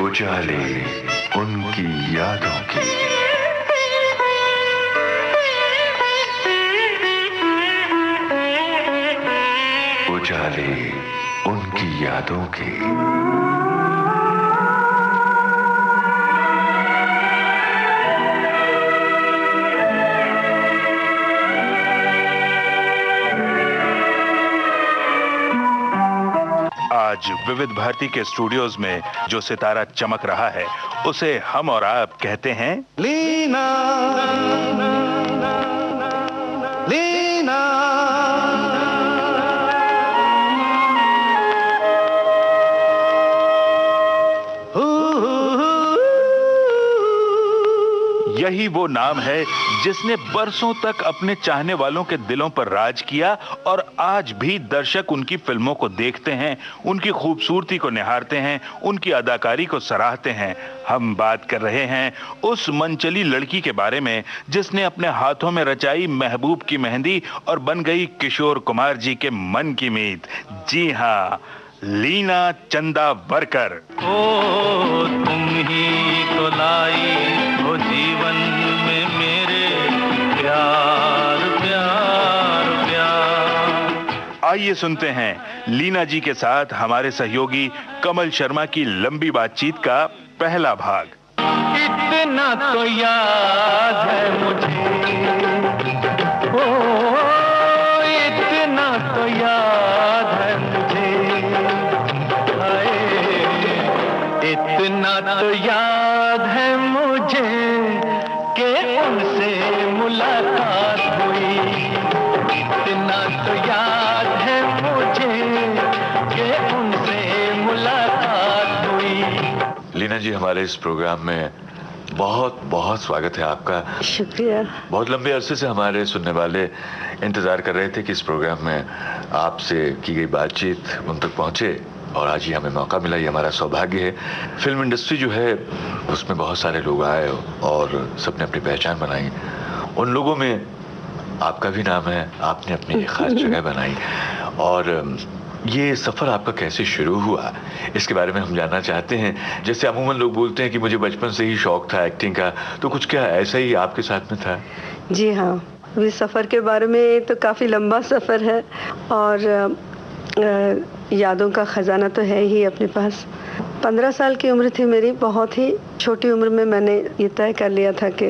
उजाले उनकी यादों की। उजाले उनकी यादों की। आज विविध भारती के स्टूडियोज में जो सितारा चमक रहा है उसे हम और आप कहते हैं लीना, लीना। यही वो नाम है जिसने बरसों तक अपने चाहने वालों के दिलों पर राज किया और आज भी दर्शक उनकी फिल्मों को देखते हैं, उनकी खूबसूरती को निहारते हैं, उनकी अदाकारी को सराहते हैं। हम बात कर रहे हैं उस मनचली लड़की के बारे में जिसने अपने हाथों में रचाई महबूब की मेहंदी और बन गई किशोर कुमार जी के मन की मीत। जी हाँ, लीना चंदावरकर। ओ तुम ही तो लाई हो जीवन में मेरे प्यार प्यार प्यार। आइए सुनते हैं लीना जी के साथ हमारे सहयोगी कमल शर्मा की लंबी बातचीत का पहला भाग। इतना तो याद है मुझे, ओ इतना तो याद है मुझे, इतना तो याद है मुझे कि उनसे मुलाकात हुई। इतना तो याद है मुझे कि उनसे मुलाकात हुई। लीना जी, हमारे इस प्रोग्राम में बहुत बहुत स्वागत है आपका। शुक्रिया। बहुत लंबे अरसे से हमारे सुनने वाले इंतजार कर रहे थे कि इस प्रोग्राम में आपसे की गई बातचीत उन तक पहुंचे और आज ही हमें मौका मिला। ये हमारा सौभाग्य है। फिल्म इंडस्ट्री जो है उसमें बहुत सारे लोग आए और सबने अपनी पहचान बनाई। उन लोगों में आपका भी नाम है, आपने अपनी खास जगह बनाई। और ये सफ़र आपका कैसे शुरू हुआ इसके बारे में हम जानना चाहते हैं। जैसे अमूमन लोग बोलते हैं कि मुझे बचपन से ही शौक था एक्टिंग का, तो कुछ क्या ऐसा ही आपके साथ में था? जी हाँ, इस सफ़र के बारे में तो काफ़ी लंबा सफ़र है और यादों का ख़जाना तो है ही अपने पास। 15 साल की उम्र थी मेरी। बहुत ही छोटी उम्र में मैंने ये तय कर लिया था कि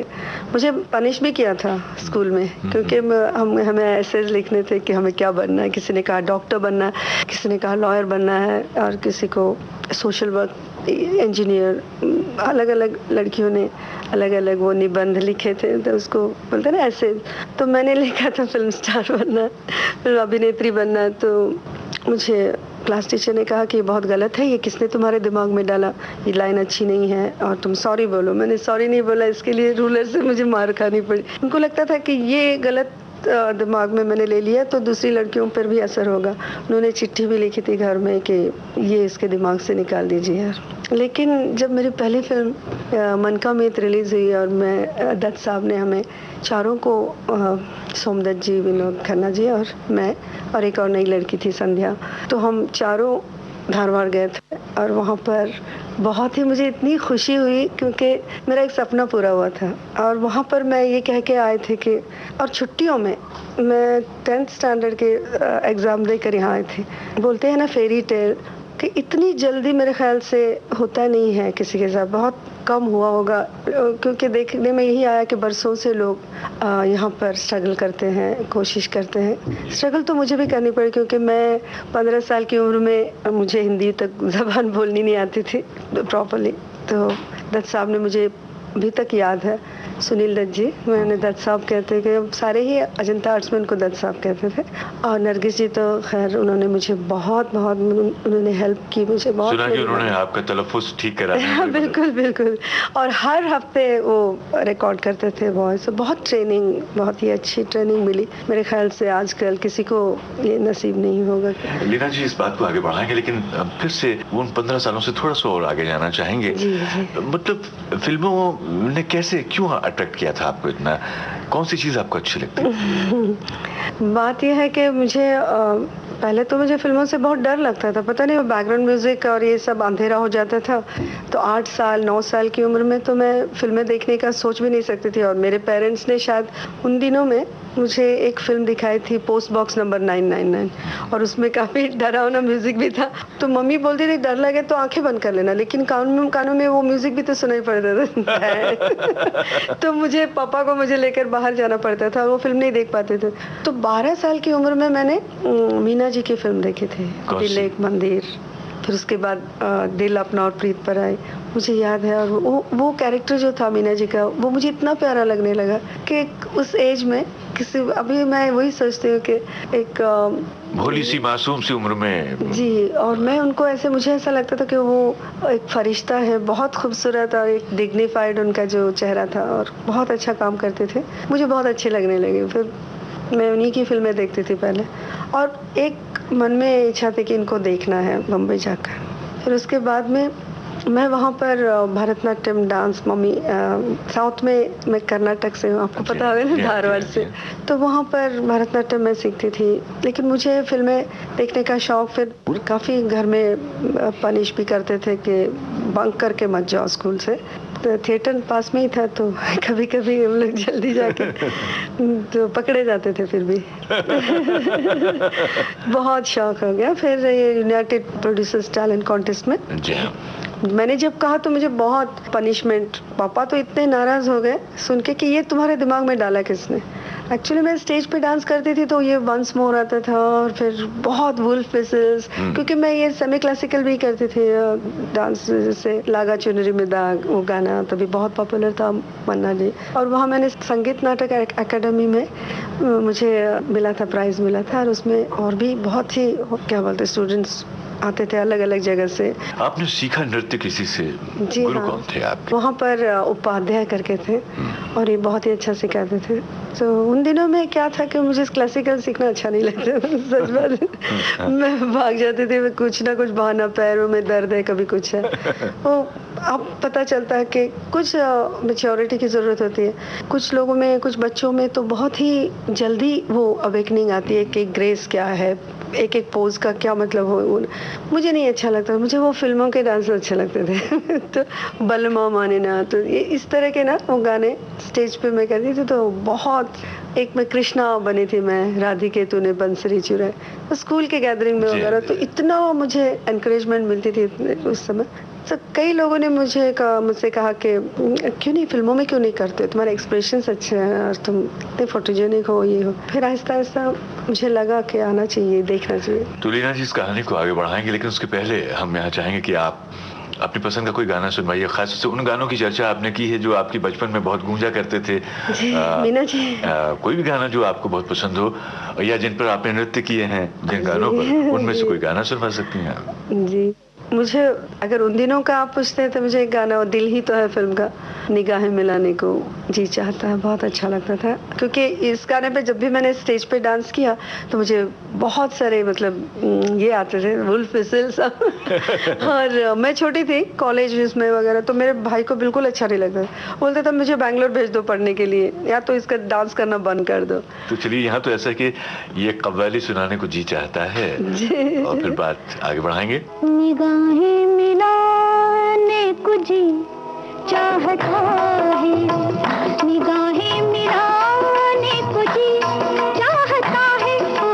मुझे पनिश भी किया था स्कूल में, क्योंकि हमें ऐसे लिखने थे कि हमें क्या बनना है। किसी ने कहा डॉक्टर बनना है, किसी ने कहा लॉयर बनना है और किसी को सोशल वर्क, इंजीनियर। अलग अलग लड़कियों ने अलग अलग वो निबंध लिखे थे, तो उसको बोलते ना ऐसे। तो मैंने लिखा था फिल्म स्टार बनना है, फिल्म अभिनेत्री बनना है। तो मुझे क्लास टीचर ने कहा कि ये बहुत गलत है, ये किसने तुम्हारे दिमाग में डाला, ये लाइन अच्छी नहीं है और तुम सॉरी बोलो। मैंने सॉरी नहीं बोला, इसके लिए रूलर से मुझे मार खानी पड़ी। उनको लगता था कि ये गलत दिमाग में मैंने ले लिया तो दूसरी लड़कियों पर भी असर होगा। उन्होंने चिट्ठी भी लिखी थी घर में कि ये इसके दिमाग से निकाल दीजिए यार। लेकिन जब मेरी पहली फिल्म मन का मीत रिलीज़ हुई और मैं दत्त साहब ने हमें चारों को, सोमदत्त जी, विनोद खन्ना जी और मैं और एक और नई लड़की थी संध्या, तो हम चारों धारवाड़ गए थे और वहाँ पर बहुत ही मुझे इतनी खुशी हुई क्योंकि मेरा एक सपना पूरा हुआ था। और वहाँ पर मैं ये कह के आए थे कि, और छुट्टियों में मैं 10th स्टैंडर्ड के एग्ज़ाम देकर यहाँ आए थे। बोलते हैं ना फेरी टेल, कि इतनी जल्दी मेरे ख्याल से होता नहीं है किसी के साथ, बहुत कम हुआ होगा। क्योंकि देखने में यही आया कि बरसों से लोग यहाँ पर स्ट्रगल करते हैं, कोशिश करते हैं। स्ट्रगल तो मुझे भी करनी पड़ी क्योंकि मैं 15 साल की उम्र में मुझे हिंदी तक ज़बान बोलनी नहीं आती थी प्रॉपर्ली। तो दत्त साहब ने मुझे अभी तक याद है, सुनील दत्त जी, मैंने दत्त साहब कहते कि सारे ही अजंता आर्ट्स में उनको दत्त साहब कहते थे। और नरगिस जी तो खैर उन्होंने मुझे बहुत बहुत उन्होंने हेल्प की मुझे बहुत। सुना कि उन्होंने आपका तलफ़्फ़ुज़ ठीक करा। हाँ, बिल्कुल बिल्कुल। और हर हफ्ते वो रिकॉर्ड करते थे वॉइस। बहुत ट्रेनिंग, बहुत ही अच्छी ट्रेनिंग मिली। मेरे ख्याल से आजकल किसी को ये नसीब नहीं होगा। लीना जी, इस बात को आगे बढ़ाएंगे, लेकिन फिर से उन 15 सालों से थोड़ा सा और आगे जाना चाहेंगे। जी, जी। मतलब फिल्मों ने कैसे, क्यों अट्रैक्ट किया था आपको इतना? कौन सी चीज़ आपको अच्छी लगती है? बात यह है कि मुझे पहले तो मुझे फिल्मों से बहुत डर लगता था, पता नहीं वो बैकग्राउंड म्यूजिक और ये सब अंधेरा हो जाता था। तो 8 साल 9 साल की उम्र में तो मैं फिल्में देखने का सोच भी नहीं सकती थी। और मेरे पेरेंट्स ने शायद उन दिनों में मुझे एक फिल्म दिखाई थी, पोस्ट बॉक्स नंबर 999, और उसमें काफ़ी डरावना म्यूजिक भी था। तो मम्मी बोलती थी डर लगे तो आंखें बंद कर लेना, लेकिन कानों में वो म्यूजिक भी तो सुनाई पड़ता था। तो मुझे पापा को मुझे लेकर बाहर जाना पड़ता था, वो फिल्म नहीं देख पाते थे। तो 12 साल की उम्र में मैंने मीना जी की फिल्म देखी थी, दिल एक मंदिर। फिर उसके बाद दिल अपना और प्रीत पर आई, मुझे याद है। और वो कैरेक्टर जो था मीना जी का, वो मुझे इतना प्यारा लगने लगा कि उस एज में किसी, अभी मैं वही सोचती हूँ कि एक भोली सी मासूम सी उम्र में जी, और मैं उनको ऐसे, मुझे ऐसा लगता था कि वो एक फरिश्ता है, बहुत खूबसूरत और एक डिग्निफाइड उनका जो चेहरा था, और बहुत अच्छा काम करते थे, मुझे बहुत अच्छे लगने लगे। फिर मैं उन्हीं की फिल्में देखती थी पहले, और एक मन में इच्छा थी कि इनको देखना है बम्बई जाकर। फिर उसके बाद में मैं वहाँ पर भरतनाट्यम डांस, मम्मी साउथ में, मैं कर्नाटक से हूँ, आपको पता होगा ना, धारवाड़ से। तो वहाँ पर भरतनाट्यम मैं सीखती थी। लेकिन मुझे फिल्में देखने का शौक, फिर काफ़ी घर में पनिश भी करते थे कि बंक करके मत जाओ स्कूल से। तो थिएटर पास में ही था, तो कभी कभी हम लोग जल्दी जाके तो पकड़े जाते थे फिर भी। बहुत शौक हो गया। फिर ये यूनाइटेड प्रोड्यूसर्स टैलेंट कॉन्टेस्ट में मैंने जब कहा तो मुझे बहुत पनिशमेंट, पापा तो इतने नाराज हो गए सुन के कि ये तुम्हारे दिमाग में डाला किसने। एक्चुअली मैं स्टेज पे डांस करती थी तो ये वंस मोर आता था, और फिर बहुत वुल्फ विसल्स, क्योंकि मैं ये सेमी क्लासिकल भी करती थी डांस, जैसे लागा चुनरी में दाग, वो गाना तभी बहुत पॉपुलर था, मन्ना जी। और वहाँ मैंने संगीत नाटक अकेडमी में मुझे मिला था, प्राइज मिला था, और उसमें और भी बहुत ही क्या बोलते स्टूडेंट्स आते थे अलग अलग जगह से। आपने सीखा नृत्य किसी से? जी गुरु हाँ, कौन थे आपके? वहाँ पर उपाध्याय करके थे, और ये बहुत ही अच्छा सिखाते थे। तो उन दिनों में क्या था कि मुझे क्लासिकल सीखना अच्छा नहीं लगता था, सच बात। मैं भाग जाती थी, कुछ ना कुछ बहाना, पैरों में दर्द है, कभी कुछ है। वो अब पता चलता है कि कुछ मैच्योरिटी की ज़रूरत होती है। कुछ लोगों में, कुछ बच्चों में तो बहुत ही जल्दी वो अवेकनिंग आती है कि ग्रेस क्या है, एक एक पोज का क्या मतलब हो। मुझे नहीं अच्छा लगता, मुझे वो फिल्मों के डांस अच्छे लगते थे। तो बलमा माने ना, तो ये इस तरह के ना वो गाने स्टेज पे मैं करती थी। तो बहुत, एक मैं कृष्णा बनी थी, मैं राधिके तूने बंसरी चुराए, तो स्कूल के गैदरिंग में वगैरह, तो इतना मुझे एनकरेजमेंट मिलती थी उस समय। तो कई लोगों ने मुझसे कहा कि क्यों नहीं फिल्मों में क्यों नहीं करते, तुम्हारे एक्सप्रेशंस अच्छे हैं और तुम इतने फोटोजेनिक हो, ये हो। फिर आहिस्ता आहिस्ता मुझे लगा कि आना चाहिए, देखना चाहिए। तो लीना जी, इस कहानी को आगे बढ़ाएंगे, लेकिन उसके पहले हम यहाँ चाहेंगे कि आप अपनी पसंद का कोई गाना सुनवाइए, खास से उन गानों की चर्चा आपने की है जो आपकी बचपन में बहुत गूंजा करते थे। मीना जी, कोई भी गाना जो आपको बहुत पसंद हो, या जिन पर आपने नृत्य किए हैं, जिन गानों पर, उनमें से कोई गाना सुनवा सकती हैं आप? जी, मुझे अगर उन दिनों का आप पूछते हैं तो मुझे एक गाना, दिल ही तो है फिल्म का, निगाहें मिलाने को जी चाहता है, बहुत अच्छा लगता था। क्योंकि इस गाने पे जब भी मैंने स्टेज पे डांस किया तो मुझे बहुत सारे मतलब ये आते थे वुल्फ विसल्स। और मैं छोटी थी, कॉलेज में वगैरह, तो मेरे भाई को बिल्कुल अच्छा नहीं लगता, बोलते था मुझे बैंगलोर भेज दो पढ़ने के लिए, या तो इसका डांस करना बंद कर दो। तो चलिए, यहाँ तो ऐसा कि ये कव्वाली सुनाने को जी चाहता है, और फिर बात आगे बढ़ाएंगे। निगाहें मिलाने को जी चाहता है, निगाहें मिलाने को जी चाहता है, ओ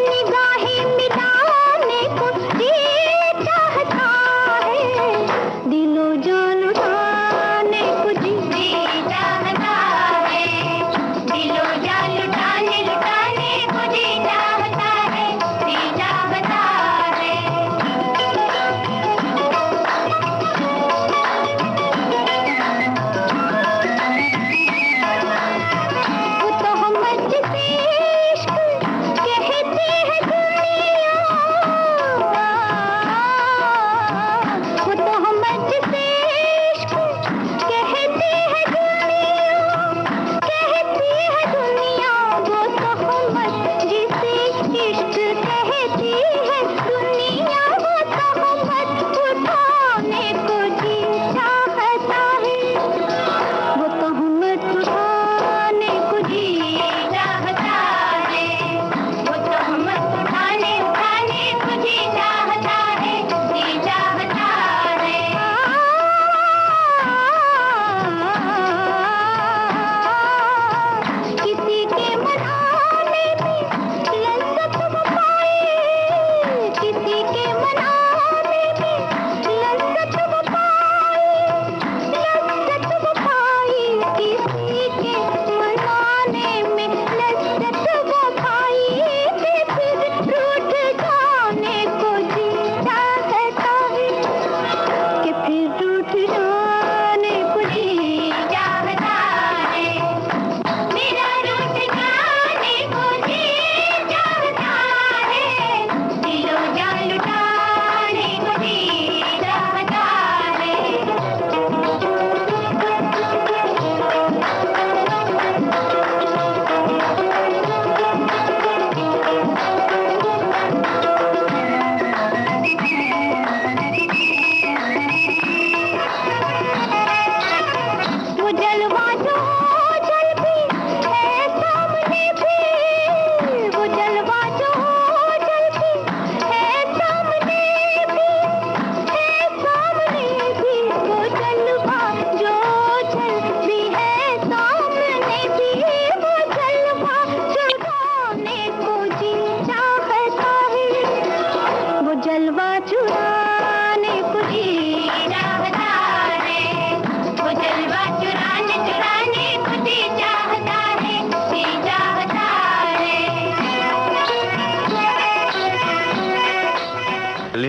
निगाहें मिलाने को जी चाहता है, दिलो जान लुटाने को जी चाहता है, दिलो जान लुटाने को जी चाहता है, जी चाहता है।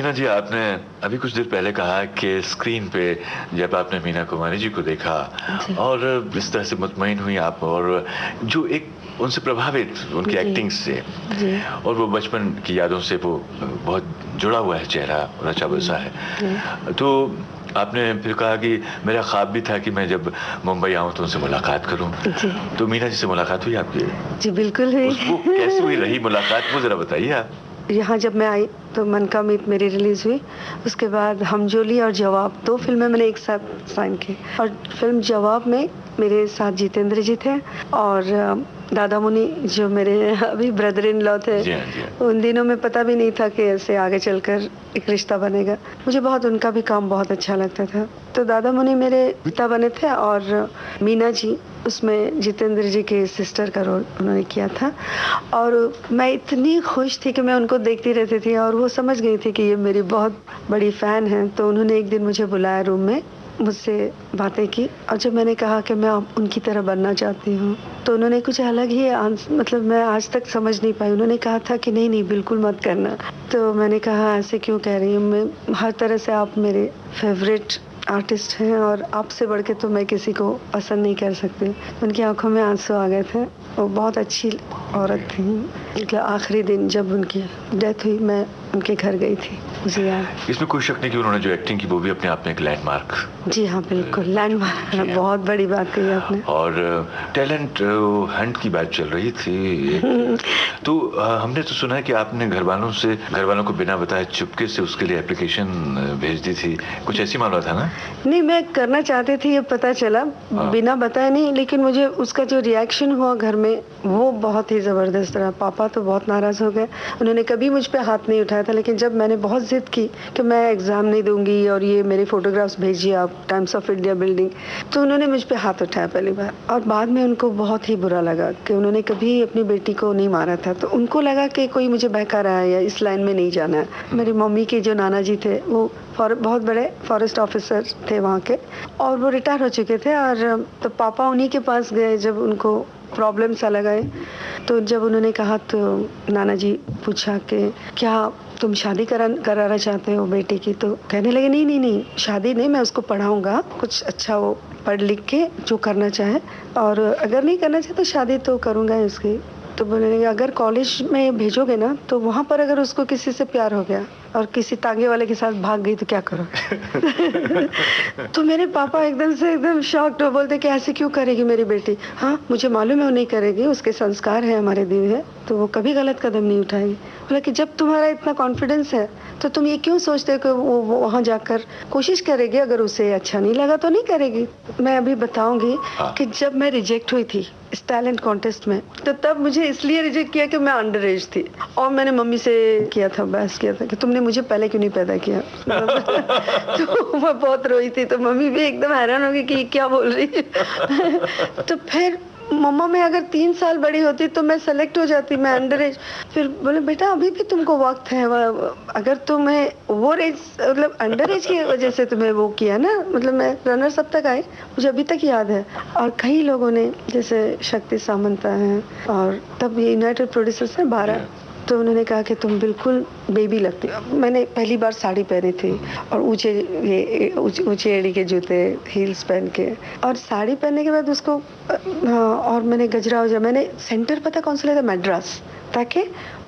मीना जी, आपने अभी कुछ देर पहले कहा कि स्क्रीन पे जब आपने मीना कुमारी जी को देखा और इस तरह से मुतमईन हुई आप, और जो एक उनसे प्रभावित उनकी एक्टिंग से, और वो बचपन की यादों से वो बहुत जुड़ा हुआ है चेहरा, रचा बसा है, तो आपने फिर कहा कि मेरा ख्वाब भी था कि मैं जब मुंबई आऊँ तो उनसे मुलाकात करूँ। तो मीना जी से मुलाकात हुई आपकी? जी बिल्कुल हुई। वो कैसी हुई रही मुलाकात, वो जरा बताइए आप। यहाँ जब मैं आई तो मन का मीत मेरी रिलीज हुई, उसके बाद हम जोली और जवाब, 2 फिल्में मैंने एक साथ साइन की, और फिल्म जवाब में मेरे साथ जितेंद्र जी थे और दादा मुनि जो मेरे अभी ब्रदर इन लॉ थे। उन दिनों में पता भी नहीं था कि ऐसे आगे चलकर एक रिश्ता बनेगा। मुझे बहुत उनका भी काम बहुत अच्छा लगता था। तो दादा मुनि मेरे पिता बने थे और मीना जी उसमें जितेंद्र जी के सिस्टर का रोल उन्होंने किया था, और मैं इतनी खुश थी कि मैं उनको देखती रहती थी, और वो समझ गई थी कि ये मेरी बहुत बड़ी फ़ैन है। तो उन्होंने एक दिन मुझे बुलाया रूम में, मुझसे बातें की, और जब मैंने कहा कि मैं उनकी तरह बनना चाहती हूँ तो उन्होंने कुछ अलग ही मतलब मैं आज तक समझ नहीं पाई। उन्होंने कहा था कि नहीं नहीं बिल्कुल मत करना। तो मैंने कहा ऐसे क्यों कह रही हूँ, मैं हर तरह से आप मेरे फेवरेट आर्टिस्ट हैं और आपसे बढ़ के तो मैं किसी को पसंद नहीं कर सकती। उनकी आंखों में आंसू आ गए थे। वो बहुत अच्छी औरत थी। मतलब आखिरी दिन जब उनकी डेथ हुई मैं उनके घर गई थी, मुझे याद। इसमें कोई शक नहीं कि उन्होंने जो एक्टिंग की वो भी अपने आप में एक लैंडमार्क। जी हाँ बिल्कुल लैंडमार्क, बहुत बड़ी बात कही आपने। और टैलेंट हंट की बात चल रही थी तो हमने तो सुना है कि आपने घर वालों को बिना बताए चुपके से उसके लिए एप्लीकेशन भेज दी थी, कुछ ऐसी मामला था ना? नहीं, मैं करना चाहती थी, ये पता चला बिना बताए नहीं, लेकिन मुझे उसका जो रिएक्शन हुआ घर में वो बहुत ही ज़बरदस्त रहा। पापा तो बहुत नाराज़ हो गए, उन्होंने कभी मुझ पे हाथ नहीं उठाया था, लेकिन जब मैंने बहुत ज़िद की कि मैं एग्ज़ाम नहीं दूंगी और ये मेरे फोटोग्राफ्स भेजिए आप टाइम्स ऑफ इंडिया बिल्डिंग, तो उन्होंने मुझ पे हाथ उठाया पहली बार। और बाद में उनको बहुत ही बुरा लगा कि उन्होंने कभी अपनी बेटी को नहीं मारा था, तो उनको लगा कि कोई मुझे बहका रहा है या इस लाइन में नहीं जाना है। मेरी मम्मी के जो नाना जी थे वो बहुत बड़े फॉरेस्ट ऑफिसर थे वहाँ के, और वो रिटायर हो चुके थे, और तो पापा उन्हीं के पास गए जब उनको प्रॉब्लम सा लगा। तो जब उन्होंने कहा तो नाना जी पूछा कि क्या तुम शादी कराना चाहते हो बेटे की? तो कहने लगे नहीं शादी नहीं, मैं उसको पढ़ाऊंगा कुछ अच्छा, वो पढ़ लिख के जो करना चाहे, और अगर नहीं करना चाहे तो शादी तो करूंगा उसकी। तो बोले अगर कॉलेज में भेजोगे ना तो वहाँ पर अगर उसको किसी से प्यार हो गया और किसी तांगे वाले के साथ भाग गई तो क्या करोगे? तो मेरे पापा एकदम शॉक्ड हो, बोलते कि ऐसे क्यों करेगी मेरी बेटी? हाँ मुझे मालूम है वो नहीं करेगी, उसके संस्कार है हमारे दिए है, तो वो कभी गलत कदम नहीं उठाएगी। बोला कि जब तुम्हारा इतना कॉन्फिडेंस है तो तुम ये क्यों सोचते हो कि वो वहाँ जाकर कोशिश करेगी, अगर उसे अच्छा नहीं लगा तो नहीं करेगी। मैं अभी बताऊंगी कि जब मैं रिजेक्ट हुई थी इस टैलेंट कॉन्टेस्ट में, तो तब मुझे इसलिए रिजेक्ट किया कि मैं अंडर एज थी, और मैंने मम्मी से किया था, बहस किया था कि तुमने मुझे पहले क्यों नहीं पैदा किया। तो मैं बहुत रोई थी, तो मम्मी भी एकदम हैरान हो गई कि क्या बोल रही है। तो फिर मम्मा मैं अगर 3 साल बड़ी होती तो मैं सेलेक्ट हो जाती, मैं अंडर एज। फिर बोले बेटा अभी भी तुमको वक्त है, अगर तुम्हें वो एज मतलब अंडर एज की वजह से तुम्हें वो किया ना, मतलब मैं रनर्स अप तक आई, मुझे अभी तक याद है। और कई लोगों ने जैसे शक्ति सामंता हैं, और तब ये यूनाइटेड प्रोड्यूसर्स ने 12, तो उन्होंने कहा कि तुम बिल्कुल बेबी लगती हो। मैंने पहली बार साड़ी पहनी थी और ऊंचे एड़ी के जूते, हील्स पहन के, और साड़ी पहनने के बाद उसको और मैंने गजरा वजरा, मैंने सेंटर पता कौन सा लिया था? मैड्रास, ताकि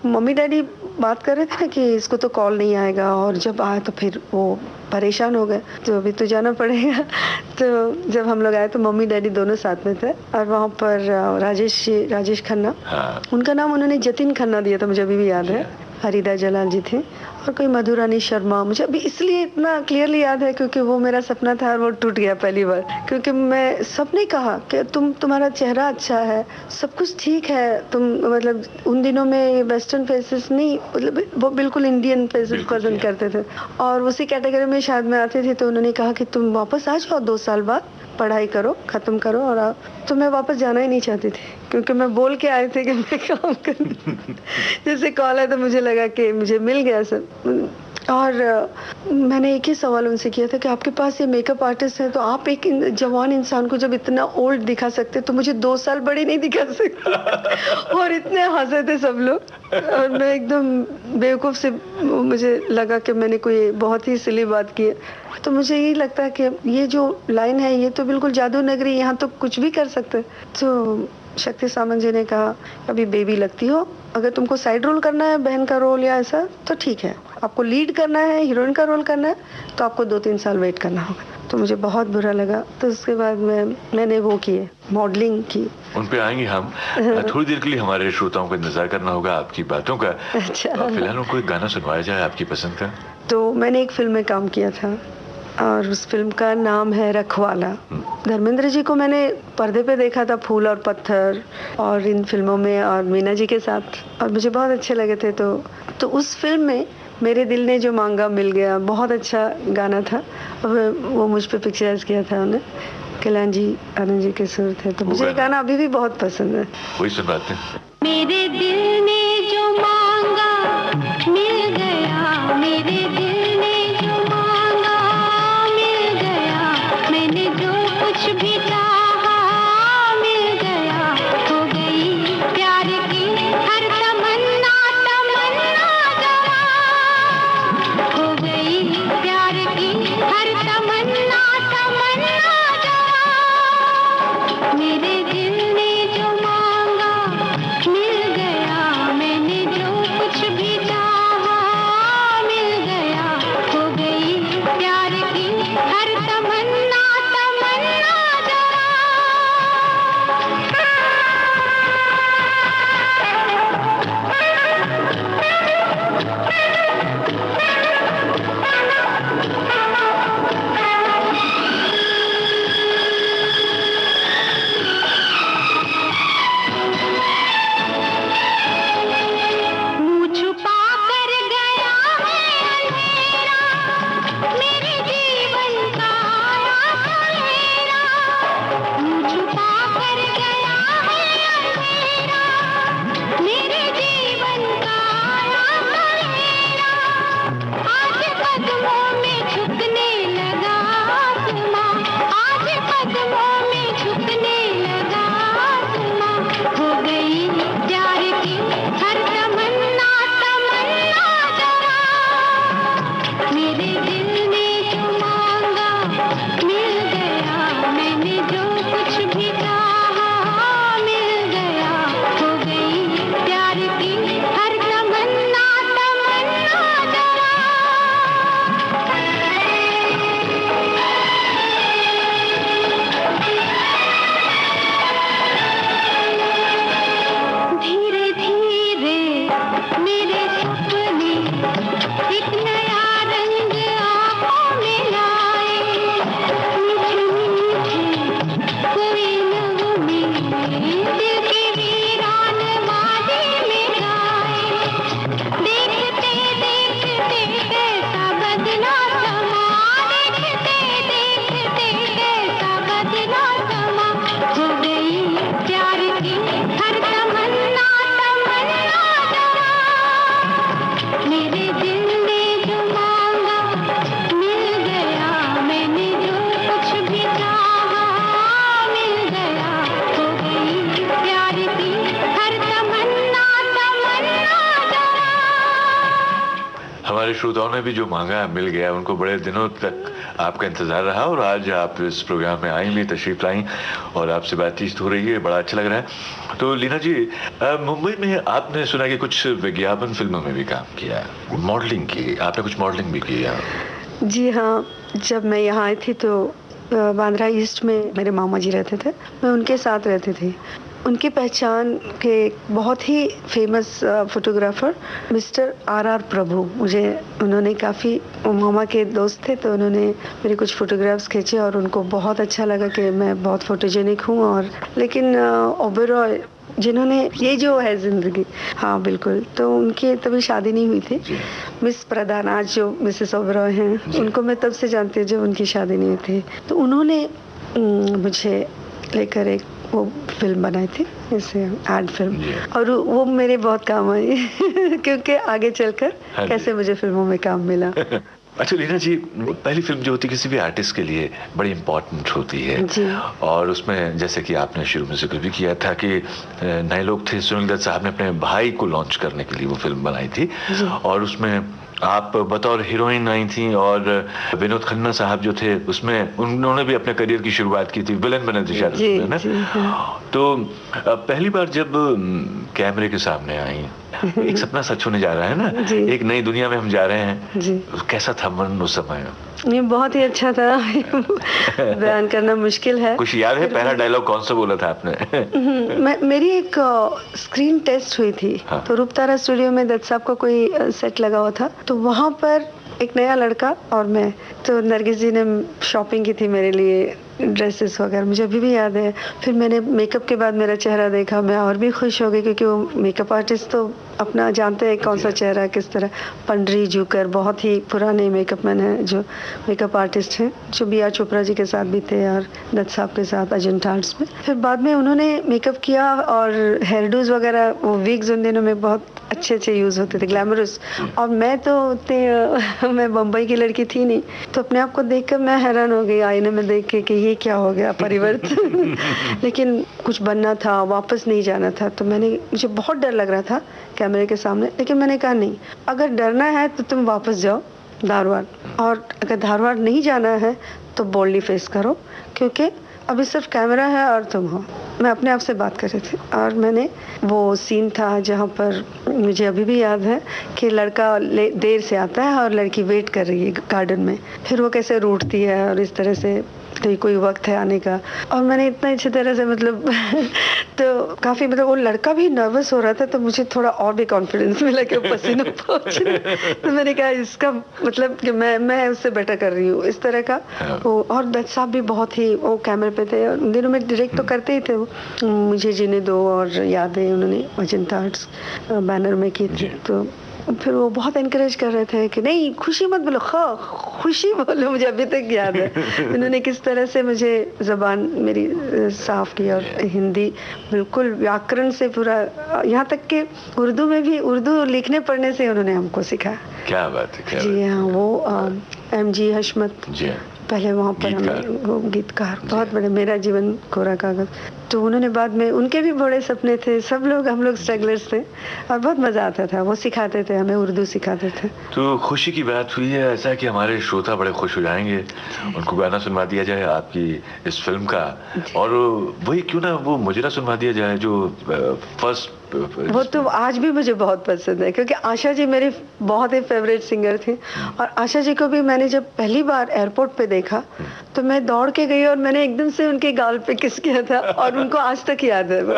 मम्मी डैडी बात कर रहे थे ना कि इसको तो कॉल नहीं आएगा, और जब आया तो फिर वो परेशान हो गए, तो अभी तो जाना पड़ेगा। तो जब हम लोग आए तो मम्मी डैडी दोनों साथ में थे, और वहाँ पर राजेश खन्ना, उनका नाम उन्होंने जतिन खन्ना दिया था, मुझे अभी भी याद है। हरिदा जलाल जी थे, और कोई मधुरानी शर्मा, मुझे अभी इसलिए इतना क्लियरली याद है क्योंकि वो मेरा सपना था और वो टूट गया पहली बार, क्योंकि मैं सबने कहा कि तुम्हारा चेहरा अच्छा है, सब कुछ ठीक है, तुम मतलब उन दिनों में वेस्टर्न फेसेस नहीं, मतलब वो बिल्कुल इंडियन फेसेस पसंद करते थे, और उसी कैटेगरी में शायद मैं आती थी। तो उन्होंने कहा कि तुम वापस आ जाओ 2 साल बाद, पढ़ाई करो, ख़त्म करो और आओ। तो मैं वापस जाना ही नहीं चाहती थी, क्योंकि मैं बोल के आए थे कि मैं काम करूँ। जैसे कॉल है तो मुझे लगा कि मुझे मिल गया सब। और मैंने एक ही सवाल उनसे किया था कि आपके पास ये मेकअप आर्टिस्ट है, तो आप एक जवान इंसान को जब इतना ओल्ड दिखा सकते तो मुझे 2 साल बड़ी नहीं दिखा सकते। और इतने हंसे थे सब लोग और मैं एकदम बेवकूफ़ से, मुझे लगा कि मैंने कोई बहुत ही सिली बात की है। तो मुझे यही लगता है कि ये जो लाइन है ये तो बिल्कुल जादू नगरी, यहाँ तो कुछ भी कर सकते। तो शक्ति सामंत जी ने कहा, अभी बेबी लगती हो, अगर तुमको साइड रोल करना है, बहन का रोल या ऐसा, तो ठीक है। आपको लीड करना है, हीरोइन का रोल करना है, तो आपको 2-3 साल वेट करना होगा। तो मुझे बहुत बुरा लगा। तो उसके बाद मैंने वो किए, मॉडलिंग की। उन पे आएंगे हम। थोड़ी देर के लिए हमारे श्रोताओं को इंतजार करना होगा आपकी बातों का। अच्छा। फिलहाल उनको एक गाना सुनवाया जाए आपकी पसंद का। तो मैंने एक फिल्म में काम किया था और उस फिल्म का नाम है रखवाला। धर्मेंद्र जी को मैंने पर्दे पे देखा था, फूल और पत्थर और इन फिल्मों में, और मीना जी के साथ, और मुझे बहुत अच्छे लगे थे। तो उस फिल्म में मेरे दिल ने जो मांगा मिल गया, बहुत अच्छा गाना था। और वो मुझ पे पिक्चराइज किया था उन्हें, कल्याण जी, आनंद जी के सुर थे। तो मुझे ये गाना अभी भी बहुत पसंद है। वही सुनवाते हैं। मेरे दिल ने जो मांगा मिल गया, मेरे दिल ने जो मांगा मिल गया, मैंने जो कुछ भी चाहा मिल गया, हो गई प्यार की हर तमन्ना तमन्ना जवां, हो गई प्यार की हर तमन्ना तमन्ना जवां, मेरे दिल ने जो मांगा मिल गया, मैंने जो कुछ भी चाहा मिल गया, हो गई प्यार की हर तमन्ना तमन्ना जवां। मुँह छुपा कर गया है अंधेरा, मेरे जीवन का अंधेरा, मुँह छुपा कर गया है अंधेरा, मेरे जीवन का अंधेरा, आज कदमों में झुकने लगा आसमां, आज कदमों में झुकने लगा आसमां, हो गई प्यार की हर तमन्ना तमन्ना जवां, मेरे दिल ने जो मांगा मिल गया, मैंने जो कुछ भी चाहा मिल गया, हो गई प्यार की हर तमन्ना तमन्ना जवां। धीरे धीरे मेरे सपने एक नया रंग आँखों में लाए, मीठे मीठे कोई नगमे दिल की वीरान वादी में गाए, देखते देखते कैसा बदला समा, देखते देखते कैसा बदला समा, हो गई प्यार की हर तमन्ना तमन्ना जवां, मेरे दिल ने जो मांगा मिल गया, मैंने जो कुछ भी चाहा मिल गया, हो गई प्यार की हर तमन्ना तमन्ना जवां। हमारे श्रोताओं ने भी जो मांगा मिल गया। उनको बड़े दिनों तक आपका इंतजार रहा और आज आप इस प्रोग्राम में आई भी, तशरीफ लाई और आपसे बातचीत हो रही है, बड़ा अच्छा लग रहा है। तो लीना जी, मुंबई में आपने सुना कि कुछ विज्ञापन फिल्मों में भी काम किया, मॉडलिंग की, आपने कुछ मॉडलिंग भी की है? जी हाँ, जब मैं यहाँ आई थी तो बांद्रा ईस्ट में मेरे मामा जी रहते थे, मैं उनके साथ रहती थी। उनकी पहचान के बहुत ही फेमस फोटोग्राफर मिस्टर आर प्रभु, मुझे उन्होंने काफ़ी, मामा के दोस्त थे, तो उन्होंने मेरे कुछ फोटोग्राफ्स खींचे और उनको बहुत अच्छा लगा कि मैं बहुत फोटोजेनिक हूँ। और लेकिन ओबेरॉय जिन्होंने ये जो है ज़िंदगी, हाँ बिल्कुल, तो उनकी तभी शादी नहीं हुई थी। मिस प्रधान, आज जो मिसेस ओबेरॉय हैं, उनको मैं तब से जानती हूँ जब उनकी शादी नहीं हुई थी। तो उन्होंने मुझे लेकर एक वो फिल्म बनाई थी, इसे एड फिल्म, जी। और वो मेरे बहुत काम आई क्योंकि आगे चलकर हाँ जी। कैसे मुझे फिल्मों में काम मिला। अच्छा लीना जी, पहली फिल्म जो होती है किसी भी आर्टिस्ट के लिए बड़ी इम्पोर्टेंट होती है जी। और उसमें जैसे कि आपने शुरू में जिक्र भी किया था कि नए लोग थे, सुनील दत्त साहब ने अपने भाई को लॉन्च करने के लिए वो फिल्म बनाई थी और उसमें आप बतौर हीरोइन आई थी और विनोद खन्ना साहब जो थे उसमें उन्होंने भी अपने करियर की शुरुआत की थी, विलन बने थे शायद जी, उसमें, जी, हाँ। तो पहली बार जब कैमरे के सामने आई, एक सपना सच होने जा रहा है ना, जी। एक नई दुनिया में हम जा रहे हैं, जी। कैसा था मन उस समय? ये बहुत ही अच्छा था बयान करना मुश्किल है। कुछ याद है पहला डायलॉग कौन सा बोला था आपने? मेरी एक स्क्रीन टेस्ट हुई थी, हाँ। तो रूपतारा स्टूडियो में दत्त साहब का कोई सेट लगा हुआ था, तो वहाँ पर एक नया लड़का और मैं, तो नरगिस जी ने शॉपिंग की थी मेरे लिए, ड्रेसेस वगैरह मुझे अभी भी याद है। फिर मैंने मेकअप के बाद मेरा चेहरा देखा, मैं और भी खुश हो गई क्योंकि वो मेकअप आर्टिस्ट तो अपना जानते हैं कौन सा चेहरा किस तरह। पंडरी जूकर बहुत ही पुराने मेकअप मैन हैं जो मेकअप आर्टिस्ट हैं, जो बी.आर. चोपड़ा जी के साथ भी थे और दत्त साहब के साथ अजंता आर्ट्स में। फिर बाद में उन्होंने मेकअप किया और हेयर डूज वगैरह, वो विग्स उन दिनों में बहुत अच्छे अच्छे यूज़ होते थे, ग्लैमरस। और मैं तो मैं बम्बई की लड़की थी नहीं, तो अपने आप को देखकर मैं हैरान हो गई आईने में देख के कि ये क्या हो गया परिवर्तन। लेकिन कुछ बनना था, वापस नहीं जाना था, तो मुझे बहुत डर लग रहा था कैमरे के सामने, लेकिन मैंने कहा नहीं, अगर डरना है तो तुम वापस जाओ धारवाड़, और अगर धारवाड़ नहीं जाना है तो बोल्डली फेस करो, क्योंकि अभी सिर्फ कैमरा है और तुम हो। मैं अपने आप से बात कर रही थी और मैंने वो सीन था जहाँ पर मुझे अभी भी याद है कि लड़का देर से आता है और लड़की वेट कर रही है गार्डन में, फिर वो कैसे रूठती है और इस तरह से कोई वक्त है आने का, और मैंने इतना अच्छी तरह से मतलब तो काफ़ी मतलब वो लड़का भी नर्वस हो रहा था, तो मुझे थोड़ा और भी कॉन्फिडेंस मिला कि वो पसीना पहुँच रहा। तो मैंने कहा इसका मतलब कि मैं उससे बेटर कर रही हूँ इस तरह का। वो और दत्त साहब भी बहुत ही वो कैमरे पे थे, और उन दिनों में डायरेक्ट तो करते ही थे वो, मुझे जीने दो और यादें उन्होंने अजंता आर्ट्स बैनर में की थी। तो फिर वो बहुत इनकरेज कर रहे थे कि नहीं खुशी मत बोलो, खुशी बोलो। मुझे अभी तक याद है उन्होंने किस तरह से मुझे ज़बान मेरी साफ की, और हिंदी बिल्कुल व्याकरण से पूरा, यहाँ तक कि उर्दू में भी, उर्दू लिखने पढ़ने से उन्होंने हमको सिखाया। क्या बात है, क्या जी हाँ। वो M.G. हशमत जी पहले वहाँ पर हमें गीतकार बहुत बड़े, मेरा जीवन कोरा कागज, तो उन्होंने बाद में, उनके भी बड़े सपने थे, सब लोग हम लोग स्ट्रगलर्स थे और बहुत मज़ा आता था। वो सिखाते थे हमें, उर्दू सिखाते थे। तो खुशी की बात हुई है, ऐसा कि हमारे श्रोता बड़े खुश हो जाएंगे, उनको गाना सुनवा दिया जाए आपकी इस फिल्म का, और वही क्यों ना वो मुजरा सुनवा दिया जाए जो फर्स्ट। वो तो आज भी मुझे बहुत पसंद है क्योंकि आशा जी मेरी बहुत ही फेवरेट सिंगर थी, और आशा जी को भी मैंने जब पहली बार एयरपोर्ट पे देखा तो मैं दौड़ के गई और मैंने एकदम से उनके गाल पे किस किया था, और उनको आज तक याद है वो।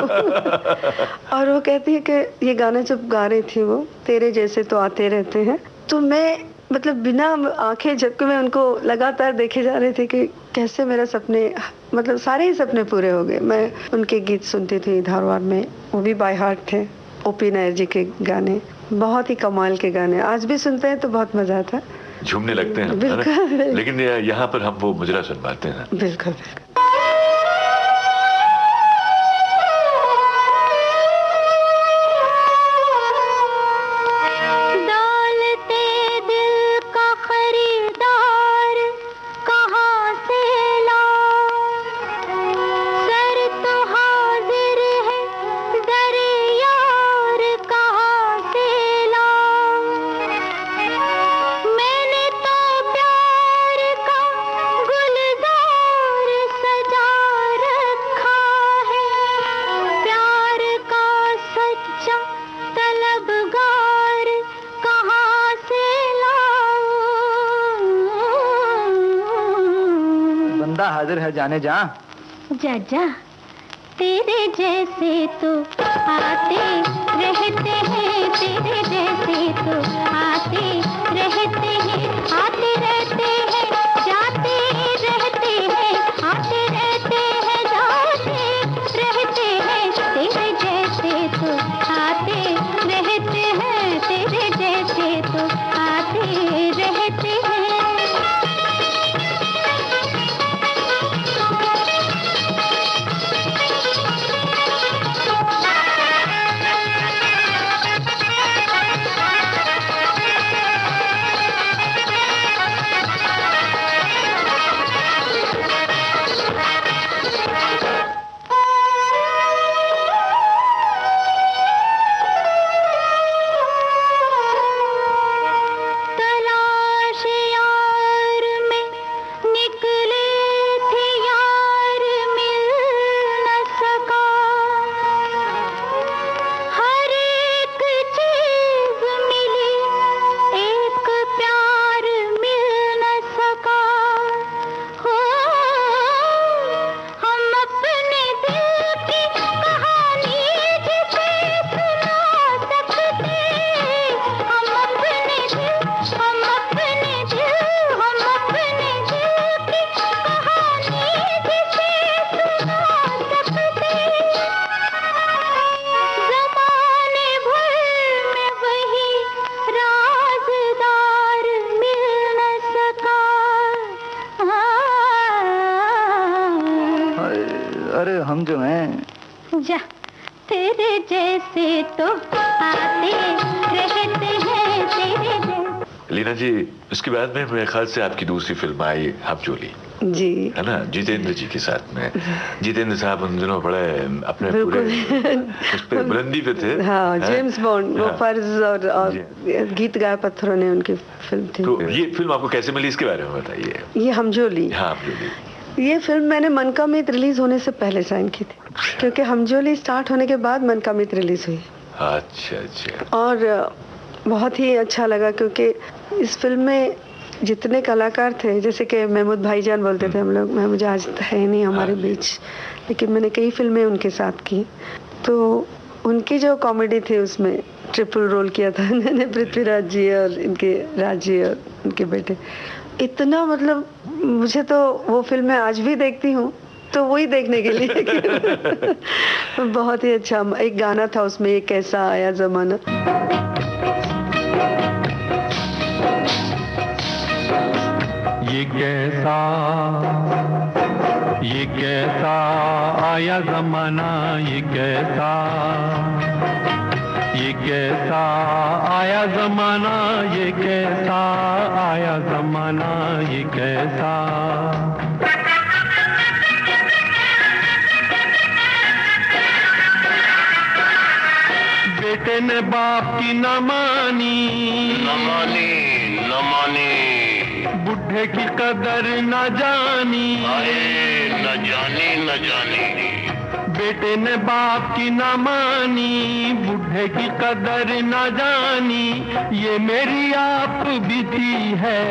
और वो कहती है कि ये गाना जब गा रही थी वो, तेरे जैसे तो आते रहते हैं, तो मैं मतलब बिना आंखें झपके में उनको लगातार देखे जा रहे थे कि कैसे मेरा सपने, मतलब सारे ही सपने पूरे हो गए। मैं उनके गीत सुनती थी धारवाड़ में, वो भी बाय हार्ट थे। O.P. नायर जी के गाने बहुत ही कमाल के गाने, आज भी सुनते हैं तो बहुत मजा आता है, झूमने लगते हैं। बिल्कुल। लेकिन यहाँ पर हम वो मुजरा सुनवाते हैं। बिल्कुल। हाजिर है जाने जा। जा जा, तेरे जैसे तो आते रहते हैं, तेरे जैसे तो आते रहते हैं, आते रहते हैं, जाते रहते हैं, आते रहते हैं, जाते रहते हैं, तेरे जैसे तो आते रहते हैं, तेरे जैसे तो आते रहते हैं। अरे हम जो हैं जा तेरे जैसे तो आते रहते हैं तेरे जैसे। लीना जी, उसके बाद में मेरे ख्याल से आपकी दूसरी फिल्म आई हम जोली, जी है ना, जितेंद्र जी के साथ में। जितेंद्र साहब उन दिनों बड़े अपने पूरे उस पे बुलंदी पे थे। हाँ, हैं? जेम्स बॉन्ड, वो हाँ। फर्ज और गीत गाए पत्थरों ने उनकी फिल्म थी। तो ये फिल्म आपको कैसे मिली, इसके बारे में बताइए। ये हम जोली, हाँ, हम जोली। ये फिल्म मैंने मन का मीत रिलीज होने से पहले साइन की थी, क्योंकि हम जोली स्टार्ट होने के बाद मन का मीत रिलीज हुई। अच्छा अच्छा। और बहुत ही अच्छा लगा, क्योंकि इस फिल्म में जितने कलाकार थे, जैसे कि महमूद भाईजान बोलते थे हम लोग, मुझे आज है नहीं हमारे बीच, लेकिन मैंने कई फिल्में उनके साथ की। तो उनकी जो कॉमेडी थी उसमें ट्रिपल रोल किया था मैंने, पृथ्वीराज जी और इनके राज जी और उनके बेटे। इतना मतलब मुझे तो वो फिल्म मैं आज भी देखती हूँ तो वही देखने के लिए बहुत ही अच्छा। एक गाना था उसमें, ये कैसा आया जमाना। ये कैसा आया जमाना, ये कैसा आया जमाना, ये कैसा आया जमाना, ये कैसा। बेटे ने बाप की न मानी, बुढ़े की कदर न जानी, न जानी। बेटे ने बाप की न मानी, बुढ़े की कदर न जानी। ये मेरी आप बीती है,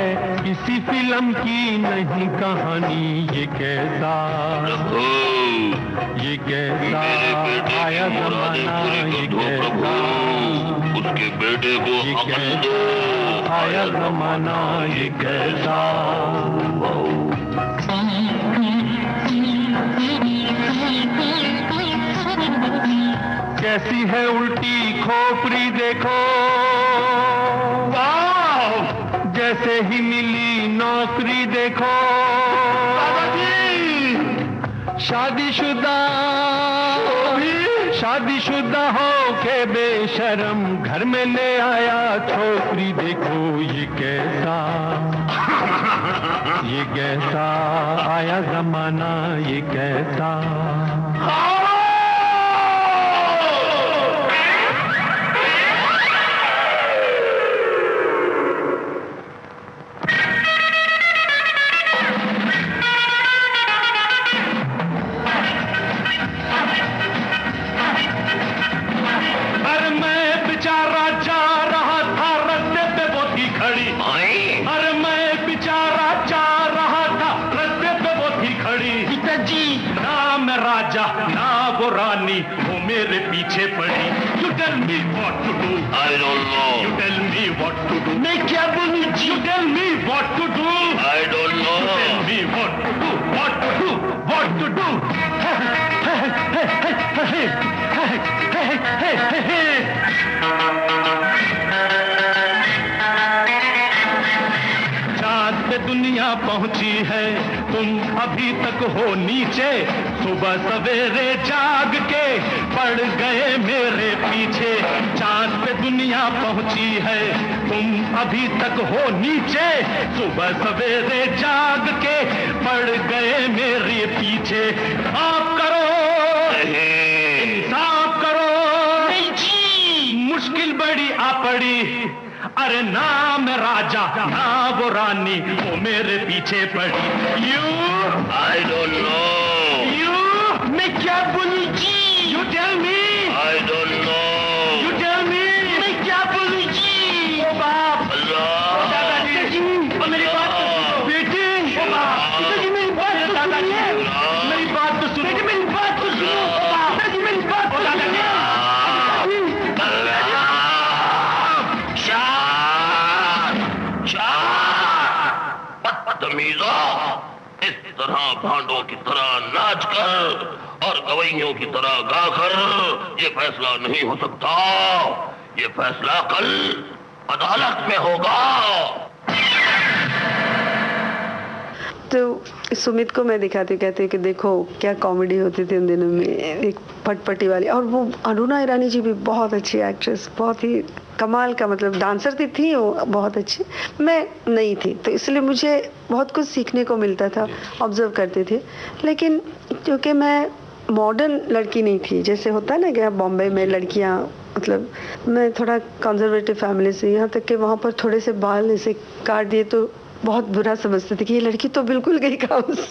किसी फिल्म की नहीं कहानी। ये कैसा आया जमाना, ये कैसा उसके बेटे को आया जमाना, ये कैसा। कैसी है उल्टी खोपड़ी देखो, जैसे ही मिली नौकरी देखो। शादीशुदा हो के बेशरम घर में ले आया छोकरी देखो। ये कैसा आया जमाना, ये कैसा। रानी वो मेरे पीछे पड़ी। You tell me what to do. I don't know. You tell me what to do. मैं क्या बोलूं? You tell me what to do. I don't know. You tell me what to do. What to do. What to do. चाँद पे दुनिया पहुंची है, तुम अभी तक हो नीचे। सुबह सवेरे जाग के पड़ गए मेरे पीछे। चाँद पे दुनिया पहुंची है, तुम अभी तक हो नीचे। सुबह सवेरे जाग के पड़ गए मेरे पीछे। आप करो इंसाफ करो, नहीं जी मुश्किल बड़ी आ पड़ी। अरे नाम राजा ना वो रानी, वो मेरे पीछे पड़ी। You I don't know. You मैं क्या बोलूं जी? You tell me. I don't know. You tell me. मैं क्या बोलूं जी? ओ बाप, अल्लाह। दादाजी और मेरी बात तो सुनो। बेटे ओ बाप, दादाजी मेरी बात तो सुनिए। मेरी बात तो सुनो। मेरी बात तो सुनो। दादाजी मेरी बात तो सुनिए। बदतमीज़ा, इस तरह भांडों की तरह नाच कर और गवैयों की तरह गाकर ये फैसला नहीं हो सकता। ये फैसला कल अदालत में होगा। तो सुमित को मैं दिखाती हूँ, कहती हूँ कि देखो क्या कॉमेडी होती थी उन दिनों में, एक फटपटी वाली। और वो अरुणा ईरानी जी भी बहुत अच्छी एक्ट्रेस, बहुत ही कमाल का, मतलब डांसर थी वो बहुत अच्छी। मैं नहीं थी, तो इसलिए मुझे बहुत कुछ सीखने को मिलता था, ऑब्जर्व करती थी। लेकिन क्योंकि मैं मॉडर्न लड़की नहीं थी, जैसे होता है ना कि बॉम्बे में लड़कियां, मतलब मैं थोड़ा कंजर्वेटिव फैमिली से, यहाँ तक कि वहाँ पर थोड़े से बाल ऐसे काट दिए तो बहुत बुरा समझते थे कि ये लड़की तो बिल्कुल गई खाउस।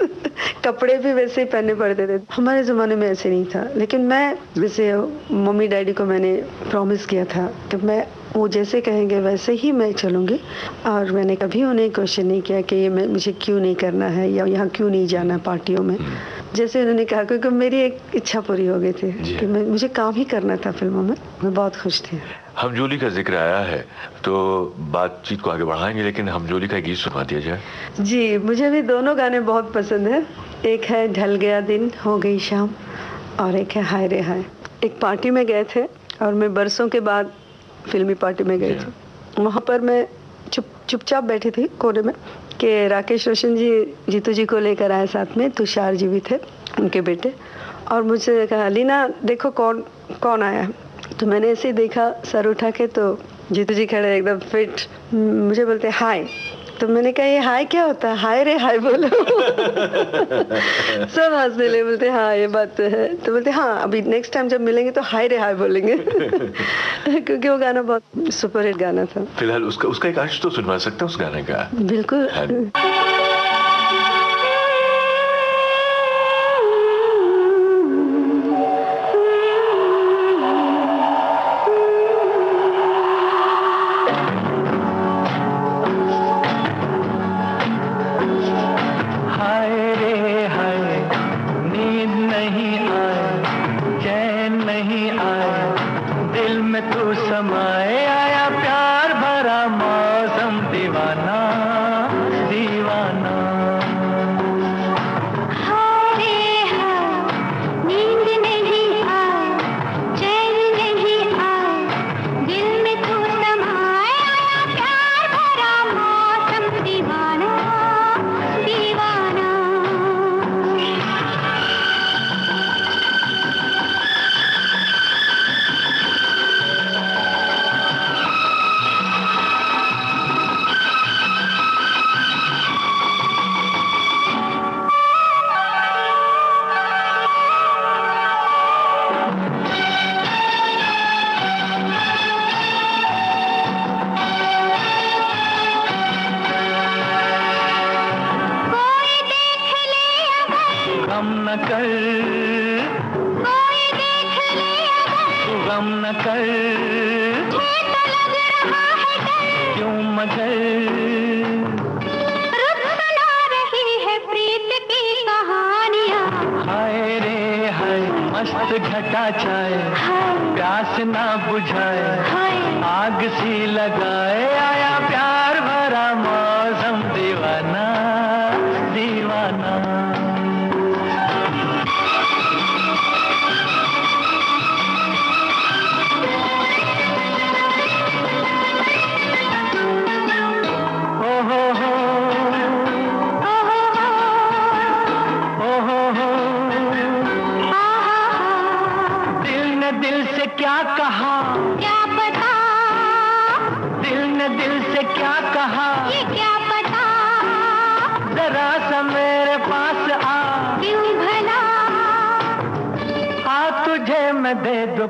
कपड़े भी वैसे ही पहनने पड़ते थे। हमारे ज़माने में ऐसे नहीं था। लेकिन मैं जैसे मम्मी डैडी को मैंने प्रॉमिस किया था कि मैं वो जैसे कहेंगे वैसे ही मैं चलूँगी, और मैंने कभी उन्हें क्वेश्चन नहीं किया कि ये मुझे क्यों नहीं करना है या यहाँ क्यों नहीं जाना पार्टियों में। जैसे उन्होंने कहा, क्योंकि मेरी एक इच्छा पूरी हो गई थी कि मुझे काम ही करना था फिल्मों में। मैं बहुत खुश थी। हमजोली का जिक्र आया है तो बातचीत को आगे बढ़ाएंगे, लेकिन हमजोली का गीत सुना दिया जाए। जी, मुझे भी दोनों गाने बहुत पसंद है। एक है ढल गया दिन हो गई शाम, और एक है हाय रे हाय। एक पार्टी में गए थे और मैं बरसों के बाद फिल्मी पार्टी में गई थी। वहाँ पर मैं चुपचाप बैठी थी कोने में कि राकेश रोशन जी जीतू जी को लेकर आए, साथ में तुषार जी भी थे, उनके बेटे। और मुझसे कहा, लीना देखो कौन आया है। तो मैंने ऐसे ही देखा, सर उठा के, तो जीतू जी खड़े एकदम फिट, मुझे बोलते हाय। तो मैंने कहा ये हाय क्या होता है? हाय रे हाय बोलो। सब हंसने लगे, बोलते हाँ ये बात तो है। तो बोलते हाँ अभी नेक्स्ट टाइम जब मिलेंगे तो हाय रे हाय बोलेंगे। क्योंकि वो गाना बहुत सुपरहिट गाना था। फिलहाल उसका एक अंश तो सुनवा सकते हैं उस गाने का? बिल्कुल।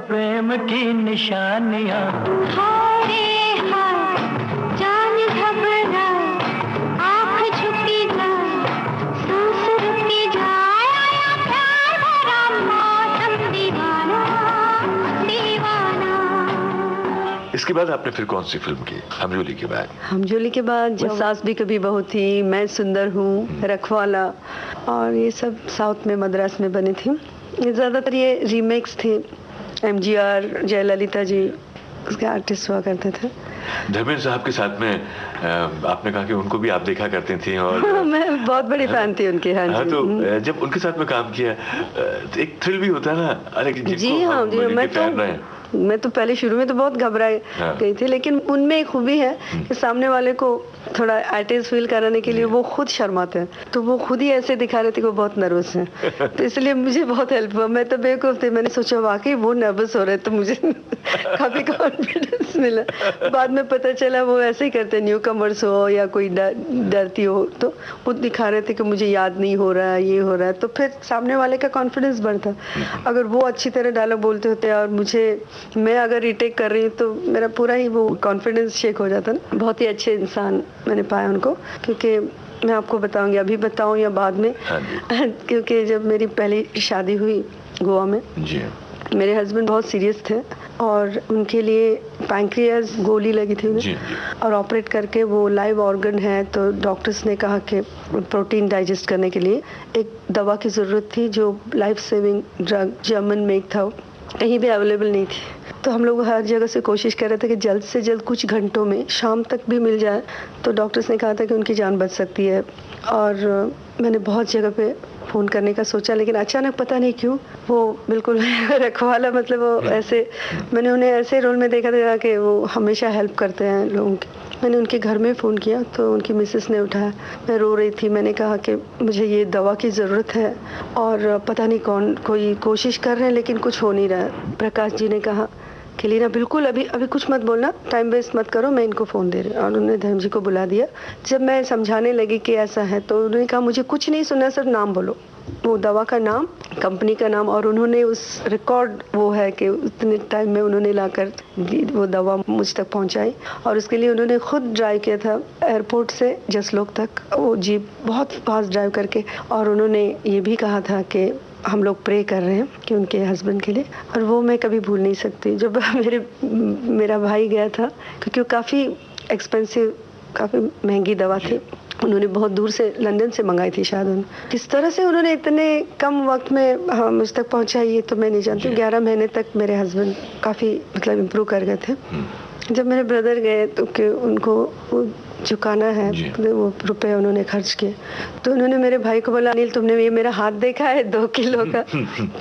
प्रेम की निशानियां। हाय रे हाय जान घबराए, आँख झुकी जाए, सांस रुकी जाए, आया प्यार भरा मौसम दीवाना दीवाना। इसके बाद आपने फिर कौन सी फिल्म की? हमजोली के बाद? हमजोली के बाद सास भी कभी बहू थी, मैं सुंदर हूँ, रखवाला, और ये सब साउथ में मद्रास में बने थे। ज़्यादातर ये रीमेक्स थे। MGR जयललिता जी उसके आर्टिस्ट हुआ करते थे। धर्मेंद्र साहब के साथ में आपने कहा कि उनको भी आप देखा करती थी, और मैं बहुत बड़ी फैन थी उनकी। हाँ जी। तो जब उनके साथ में काम किया तो एक थ्रिल भी होता है ना, अरे जी हाँ जी, मैं तो मैं तो पहले शुरू में तो बहुत घबरा गई थी, लेकिन उनमें एक खूबी है कि सामने वाले को थोड़ा एटेज फील कराने के लिए वो खुद शर्माते हैं, तो वो खुद ही ऐसे दिखा रहे थे कि वो बहुत नर्वस हैं, तो इसलिए मुझे बहुत हेल्प हुआ। मैं तो बेवकूफ़ थी, मैंने सोचा वाकई वो नर्वस हो रहे, तो मुझे काफ़ी कॉन्फिडेंस मिला। बाद में पता चला वो ऐसे ही करते, न्यू कमर्स हो या कोई डरती हो तो वो दिखा रहे थे कि मुझे याद नहीं हो रहा है, ये हो रहा है, तो फिर सामने वाले का कॉन्फिडेंस बढ़ता। अगर वो अच्छी तरह डायलॉग बोलते होते और मैं अगर रिटेक कर रही हूँ तो मेरा पूरा ही वो कॉन्फिडेंस शेक हो जाता ना। बहुत ही अच्छे इंसान मैंने पाया उनको, क्योंकि मैं आपको बताऊंगी, अभी बताऊं या बाद में, क्योंकि जब मेरी पहली शादी हुई गोवा में जी, मेरे हस्बैंड बहुत सीरियस थे और उनके लिए पैंक्रियाज गोली लगी थी उन्हें और ऑपरेट करके, वो लाइव ऑर्गन है, तो डॉक्टर्स ने कहा कि प्रोटीन डाइजेस्ट करने के लिए एक दवा की ज़रूरत थी जो life saving drug German make था, कहीं भी अवेलेबल नहीं थी। तो हम लोग हर जगह से कोशिश कर रहे थे कि जल्द से जल्द कुछ घंटों में शाम तक भी मिल जाए, तो डॉक्टर्स ने कहा था कि उनकी जान बच सकती है। और मैंने बहुत जगह पे फ़ोन करने का सोचा, लेकिन अचानक पता नहीं क्यों वो बिल्कुल रखवाला, मतलब वो ऐसे, मैंने उन्हें ऐसे रोल में देखा था कि वो हमेशा हेल्प करते हैं लोगों की। मैंने उनके घर में फ़ोन किया तो उनकी मिसेस ने उठाया, मैं रो रही थी, मैंने कहा कि मुझे ये दवा की ज़रूरत है और पता नहीं कौन कोई कोशिश कर रहे हैं लेकिन कुछ हो नहीं रहा है। प्रकाश जी ने कहा कि लीना बिल्कुल अभी कुछ मत बोलना, टाइम वेस्ट मत करो, मैं इनको फ़ोन दे रही हूँ। और उन्होंने धर्म जी को बुला दिया। जब मैं समझाने लगी कि ऐसा है तो उन्होंने कहा मुझे कुछ नहीं सुनना, सिर्फ नाम बोलो, वो दवा का नाम, कंपनी का नाम, और उन्होंने उस रिकॉर्ड वो है कि उतने टाइम में उन्होंने लाकर वो दवा मुझ तक पहुंचाई। और उसके लिए उन्होंने खुद ड्राइव किया था एयरपोर्ट से जसलोक तक, वो जीप बहुत फास्ट ड्राइव करके। और उन्होंने ये भी कहा था कि हम लोग प्रे कर रहे हैं कि उनके हस्बैंड के लिए, और वो मैं कभी भूल नहीं सकती। जब मेरा भाई गया था, क्योंकि वो काफ़ी एक्सपेंसिव, काफ़ी महंगी दवा थी, उन्होंने बहुत दूर से लंदन से मंगाई थी शायद, उन्होंने किस तरह से उन्होंने इतने कम वक्त में मुझ तक पहुंचाई ये तो मैं नहीं जानती। 11 महीने तक मेरे हस्बैंड काफ़ी मतलब इम्प्रूव कर गए थे। जब मेरे ब्रदर गए तो कि उनको चुकाना है तो वो रुपए उन्होंने खर्च किए, तो उन्होंने मेरे भाई को बोला, अनिल तुमने ये मेरा हाथ देखा है, 2 किलो का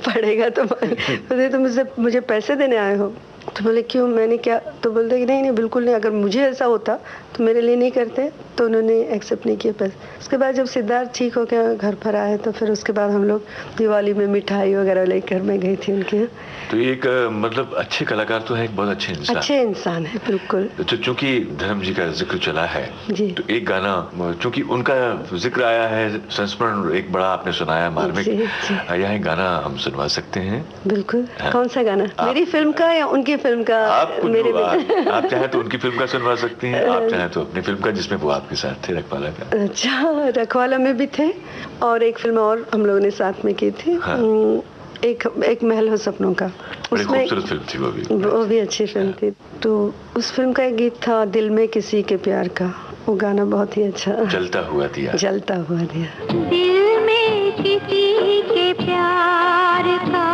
पड़ेगा तुम्हारे, तुम मुझे पैसे देने आए हो? तो बोले क्यों, मैंने क्या? तो बोलते कि नहीं बिल्कुल नहीं, अगर मुझे ऐसा होता तो मेरे लिए नहीं करते। तो उन्होंने एक्सेप्ट नहीं किया पैसे। उसके बाद जब सिद्धार्थ ठीक हो गया, घर पर आए, तो फिर उसके बाद हम लोग दिवाली में मिठाई वगैरह लेकर मैं गई थी उनके यहाँ। तो एक मतलब अच्छे कलाकार तो है, एक बहुत अच्छे इंसान है बिल्कुल। तो चूंकि धर्म जी का जिक्र चला है जी, तो एक गाना, चूंकि उनका जिक्र आया है, संस्मरण एक बड़ा आपने सुनाया मार्मिक, यहाँ एक गाना हम सुनवा सकते हैं? बिल्कुल। कौन सा गाना? मेरी फिल्म का या उनकी फिल्म का? आप चाहे तो उनकी फिल्म का सुनवा सकती हैं, आप चाहे तो अपनी फिल्म का जिसमें वो आपके साथ थे, रखवाला का। अच्छा, रखवाला में भी थे और एक फिल्म और हम लोगों ने साथ में की थी। एक महल हो सपनों का, उसमें खूबसूरत फिल्म थी वो भी अच्छी फिल्म थी। तो उस फिल्म का एक गीत था, दिल में किसी के प्यार का, वो गाना बहुत ही अच्छा, जलता हुआ दिया। दिल में किसी के प्यार का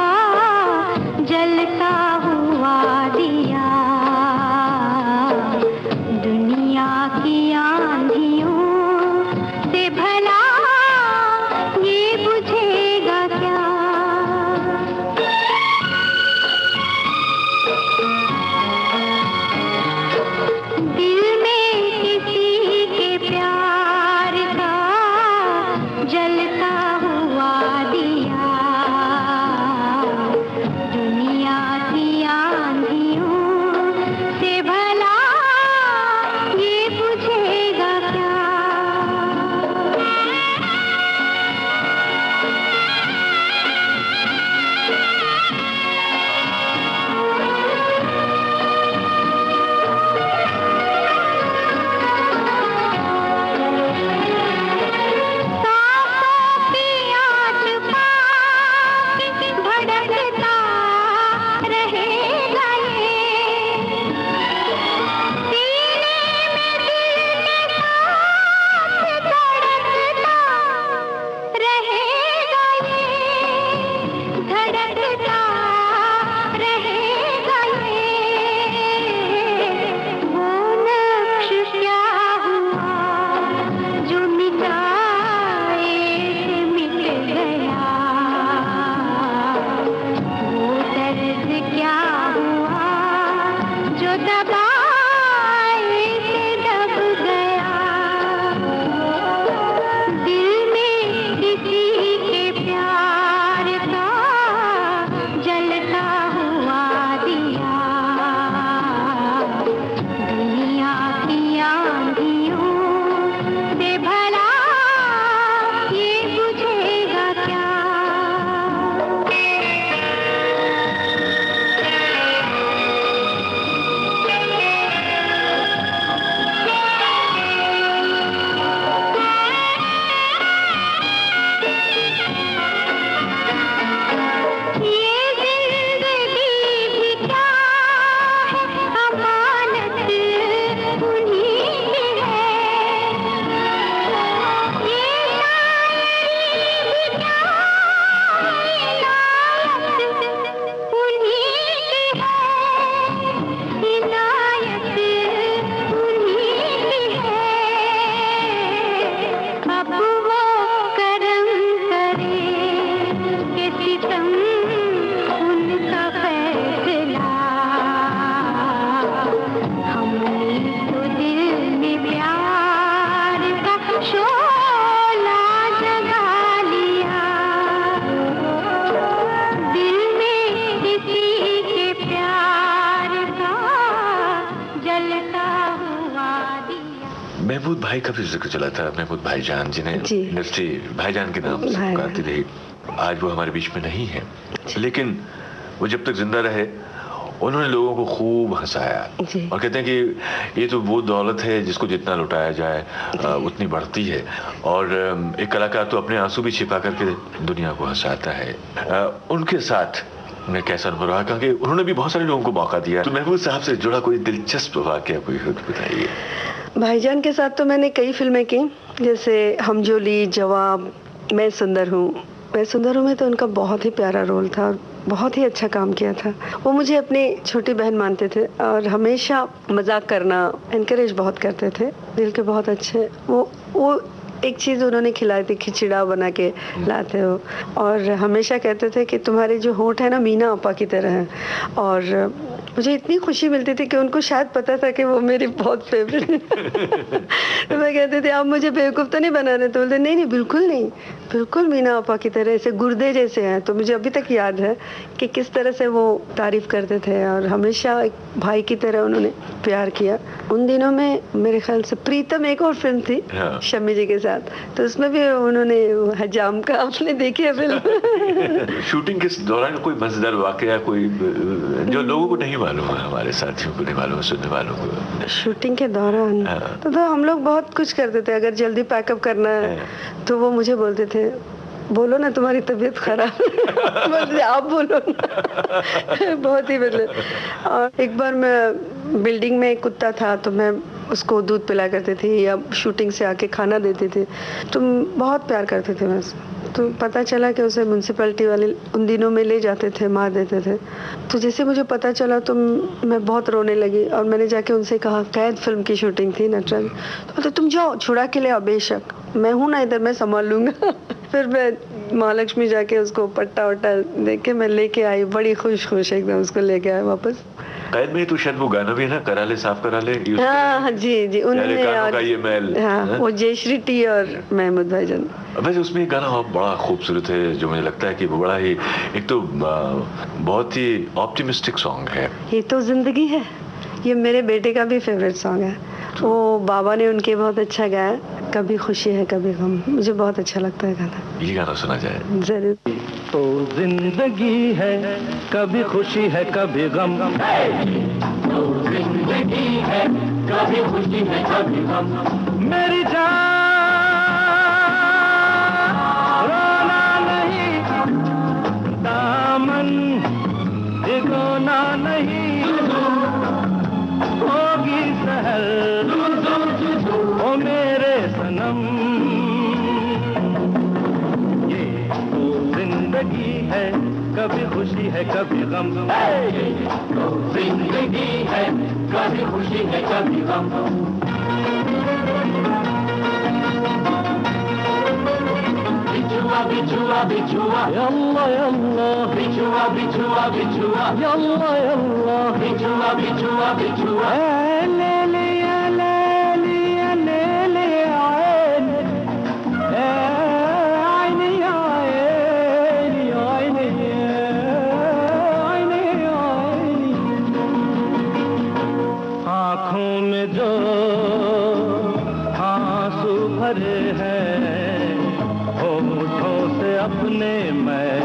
जलता हुआ दिया, दुनिया की आंधियों से भला ये बुझेगा क्या? दिल में किसी के प्यार का जल महमूद भाई का भी जिक्र चला था, महमूद भाईजान, जिन्हें इंडस्ट्री भाईजान के नाम से पुकारती थी। आज वो हमारे बीच में नहीं है, लेकिन वो जब तक जिंदा रहे उन्होंने लोगों को खूब हंसाया। और कहते हैं कि ये तो वो दौलत है जिसको जितना लुटाया जाए उतनी बढ़ती है, और एक कलाकार तो अपने आंसू भी छिपा करके दुनिया को हंसाता है। उनके साथ मैं कैसा अनुभव रहा, क्योंकि उन्होंने भी बहुत सारे लोगों को मौका दिया। तो महमूद साहब से जुड़ा कोई दिलचस्प वाकया कोई हो तो बताइए। भाईजान के साथ तो मैंने कई फिल्में की, जैसे हम जो ली, जवाब, मैं सुंदर हूँ। मैं सुंदर हूँ में तो उनका बहुत ही प्यारा रोल था और बहुत ही अच्छा काम किया था। वो मुझे अपनी छोटी बहन मानते थे और हमेशा मजाक करना, एनकरेज बहुत करते थे। दिल के बहुत अच्छे। वो एक चीज़ उन्होंने खिलाई थी, खिचड़ा बना के लाते हो, और हमेशा कहते थे कि तुम्हारे जो होंठ है ना मीना आपा की तरह है। और मुझे इतनी खुशी मिलती थी कि उनको शायद पता था कि वो मेरी बहुत फेवरेट है। तो मैं कहती थी आप मुझे बेवकूफ़ तो नहीं बना रहे? तो बोलते नहीं, बिल्कुल नहीं, बिल्कुल मीना आपा की तरह, ऐसे गुर्दे जैसे हैं। तो मुझे अभी तक याद है कि किस तरह से वो तारीफ करते थे और हमेशा एक भाई की तरह उन्होंने प्यार किया। उन दिनों में मेरे ख्याल से प्रीतम एक और फिल्म थी शम्मी जी के साथ, तो उसमें भी उन्होंने हजाम का, आपने देखी है फिल्म? शूटिंग के दौरान कोई मजेदार वाकया, कोई जो लोगों को नहीं मालूम है, हमारे साथियों को नहीं मालूम, सुनने वालों को? शूटिंग के दौरान तो हम लोग बहुत कुछ करते थे। अगर जल्दी पैकअप करना है तो वो मुझे बोलते थे बोलो ना तुम्हारी तबीयत खराब बोलते आप बोलो ना। बहुत ही मतलब। और एक बार मैं बिल्डिंग में एक कुत्ता था तो मैं उसको दूध पिला करती थी या शूटिंग से आके खाना देती थी, तो बहुत प्यार करते थे मैं। तो पता चला कि उसे म्यूनसिपैलिटी वाले उन दिनों में ले जाते थे, मार देते थे। तो जैसे मुझे पता चला तो मैं बहुत रोने लगी और मैंने जाके उनसे कहा, कैद फिल्म की शूटिंग थी नटराज। तो बोलते तुम जाओ छुड़ा के ले आओ, बेशक मैं हूँ ना इधर, मैं संभाल लूँगा। फिर मैं महालक्ष्मी जाके उसको पट्टा वट्टा दे के मैं लेके आई, बड़ी खुश एकदम उसको लेके आए वापस। कैद में तो शायद वो गाना भी है ना, करा ले साफ करा ले। हाँ जी उन्होंने ये मैल, हाँ वो जयश्री टी और महमूद भाईजान। वैसे उसमें एक गाना बड़ा खूबसूरत है जो मुझे लगता है कि वो बड़ा ही, एक तो बहुत ही ऑप्टिमिस्टिक सॉन्ग है। ये तो जिंदगी है, ये मेरे बेटे का भी फेवरेट सॉन्ग है। वो बाबा ने उनके बहुत अच्छा गाया, कभी खुशी है कभी गम, मुझे बहुत अच्छा लगता है गाना। ये गाना सुना जाए जरूर। तो जिंदगी है, कभी खुशी है कभी गम, तो जिंदगी है, कभी खुशी है कभी गम। मेरी जान रोना नहीं, दामन भिगोना नहीं, होगी सहर ओ मेरे सनम। ये तो जिंदगी है, कभी खुशी है कभी गम, तो जिंदगी है, कभी खुशी है कभी गम। बिछुआ बिछुआ बिछुआ यल्ला यल्ला, बिछुआ बिछुआ बिछुआ यल्ला यल्ला, बिछुआ बिछुआ बिछुआ ले लिया ले लिया ले लिया आईनी आईनी आईनी आईनी आईनी। आँखों में जो आंसू भरे हैं, होठों से अपने मैं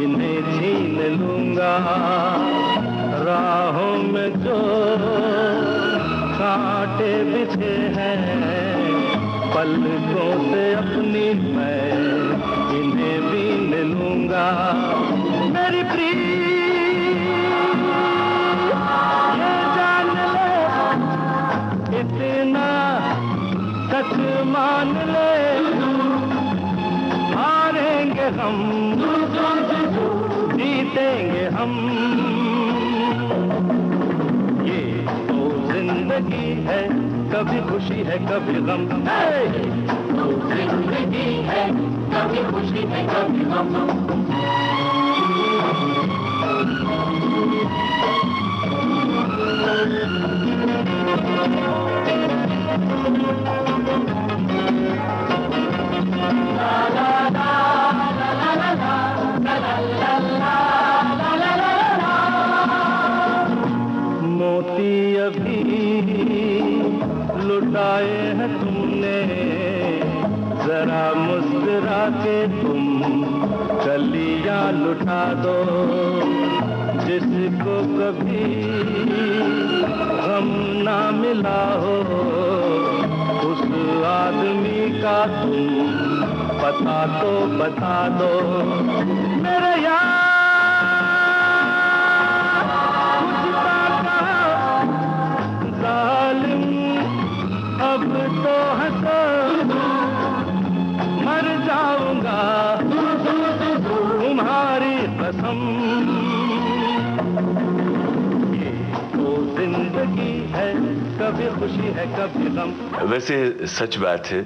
इन्हें छीन लूंगा। राहों में जो कांटे बिछे हैं, पलकों से अपनी मैं इन्हें बीन लूंगा। मेरी प्रीत ये जान ले, इतना सच मान ले, हारेंगे हम जीतेंगे हम। ये तो जिंदगी है, कभी खुशी है कभी गम, तो जिंदगी है, कभी खुशी है कभी गम। मोती अभी लुटाए हैं लुटा दो, जिसको कभी गम ना मिला हो, उस आदमी का तुम पता तो बता दो। मेरे यार खुदा का जालिम, अब तो हंसो, मर जाऊंगा तुम्हारी कसम। ये तो जिंदगी है, कभी खुशी है कभी गम। वैसे सच बात है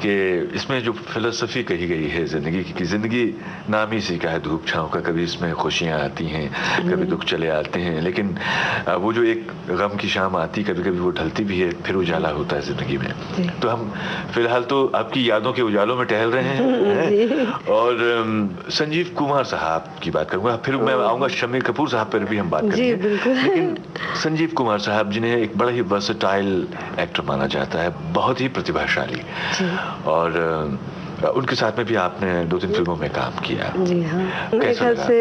कि इसमें जो फिलोसफी कही गई है जिंदगी की, जिंदगी नाम ही इसी का है, धूप छांव का। कभी इसमें खुशियां आती हैं, कभी दुख चले आते हैं, लेकिन वो जो एक गम की शाम आती, कभी कभी वो ढलती भी है, फिर उजाला होता है जिंदगी में। तो हम फिलहाल तो आपकी यादों के उजालों में टहल रहे हैं। और संजीव कुमार साहब की बात करूंगा, फिर मैं आऊंगा शम्मी कपूर साहब पर भी हम बात करेंगे। लेकिन संजीव कुमार साहब जिन्हें एक बड़ा ही वर्सेटाइल एक्टर माना जाता है, बहुत ही प्रतिभाशाली, और उनके साथ में भी आपने 2-3 फिल्मों में काम किया। जी हाँ, मेरे ख्याल से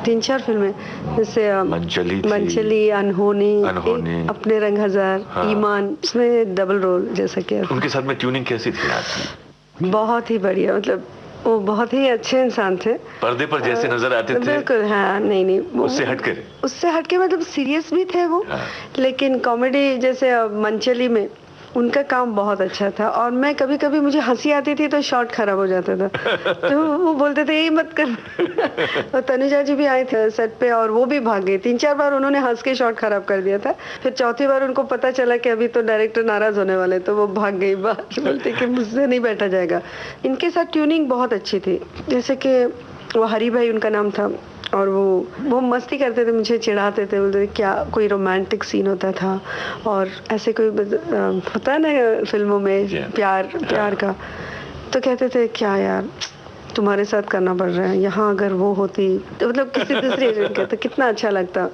3-4 फिल्में, जैसे मनचली, अनहोनी, अपने रंग हजार, ईमान, उसमें डबल रोल जैसा किया। उनके साथ में ट्यूनिंग कैसी थी आपकी? बहुत ही बढ़िया, मतलब वो बहुत ही अच्छे इंसान थे। पर्दे पर जैसे नजर आते थे बिल्कुल, हाँ, नहीं उससे हटके मतलब सीरियस भी थे वो, हाँ। लेकिन कॉमेडी, जैसे मनचली में उनका काम बहुत अच्छा था। और मैं कभी कभी, मुझे हंसी आती थी तो शॉट खराब हो जाता था, तो वो बोलते थे यही मत कर। और तनुजा जी भी आए थे सेट पे और वो भी भाग गई। 3-4 बार उन्होंने हंस के शॉट खराब कर दिया था। फिर चौथी बार उनको पता चला कि अभी तो डायरेक्टर नाराज होने वाले, तो वो भाग गई बाहर, बोलते कि मुझसे नहीं बैठा जाएगा। इनके साथ ट्यूनिंग बहुत अच्छी थी, जैसे कि वो हरी भाई उनका नाम था, और वो मस्ती करते थे, मुझे चिढ़ाते थे, बोलते थे क्या कोई रोमांटिक सीन होता था, और ऐसे कोई होता है ना फिल्मों में प्यार का, तो कहते थे क्या यार तुम्हारे साथ करना पड़ रहा है, यहाँ अगर वो होती तो मतलब किसी दूसरे एजेंट का तो कितना अच्छा लगता।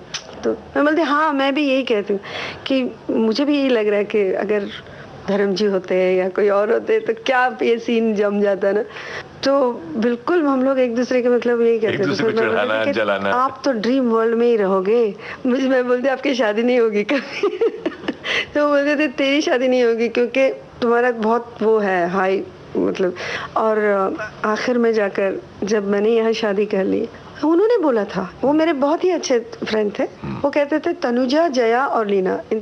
तो मैं बोलती हाँ, मैं भी यही कहती हूँ कि मुझे भी यही लग रहा है कि अगर धर्म जी होते हैं या कोई और होते तो क्या ये सीन जम जाता ना। तो बिल्कुल हम लोग एक दूसरे के मतलब यही कहते थे, आप तो ड्रीम वर्ल्ड में ही रहोगे। मैं बोलती आपकी शादी नहीं होगी कभी। तो बोलते थे तेरी शादी नहीं होगी क्योंकि तुम्हारा बहुत वो है हाई मतलब। और आखिर में जाकर जब मैंने यहाँ शादी कर ली, उन्होंने बोला था, वो मेरे बहुत ही अच्छे फ्रेंड थे, वो कहते थे तनुजा, जया और लीना, इन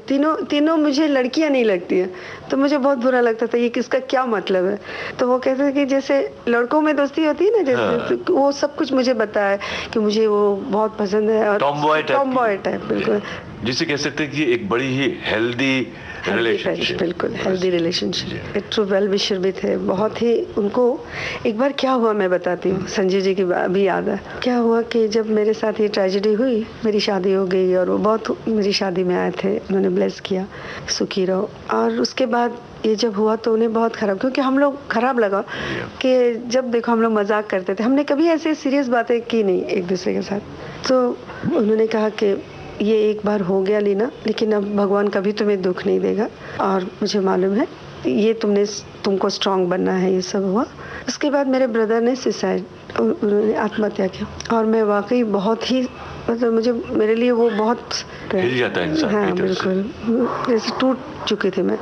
तीनों मुझे लड़कियां नहीं लगती है। तो मुझे बहुत बुरा लगता था ये किसका क्या मतलब है। तो वो कहते थे कि जैसे लड़कों में दोस्ती होती है ना, जैसे तो वो सब कुछ मुझे बताया कि मुझे वो बहुत पसंद है। और टॉमबॉय टाइप बिल्कुल, जिसे कह सकते हैं कि एक बड़ी ही हेल्दी रिलेशनशिप, बिल्कुल हेल्दी रिलेशनशिप। एक ट्रू वेल विशर भी थे बहुत ही। उनको एक बार क्या हुआ मैं बताती हूँ, संजय जी की भी याद है। क्या हुआ कि जब मेरे साथ ये ट्रेजेडी हुई, मेरी शादी हो गई और वो बहुत मेरी शादी में आए थे, उन्होंने ब्लेस किया सुखी रहो। और उसके बाद ये जब हुआ तो उन्हें बहुत खराब, क्योंकि हम लोग खराब लगा कि जब देखो हम लोग मजाक करते थे, हमने कभी ऐसे सीरियस बातें की नहीं एक दूसरे के साथ। तो उन्होंने कहा कि ये एक बार हो गया लीना, लेकिन अब भगवान कभी तुम्हें दुख नहीं देगा और मुझे मालूम है ये तुमको स्ट्रांग बनना है। ये सब हुआ। उसके बाद मेरे ब्रदर ने सुसाइड, उन्होंने आत्महत्या किया। और मैं वाकई बहुत ही मतलब मेरे लिए वो बहुत हिल जाता है इंसान। हाँ बिल्कुल, जैसे टूट चुकी थी मैं।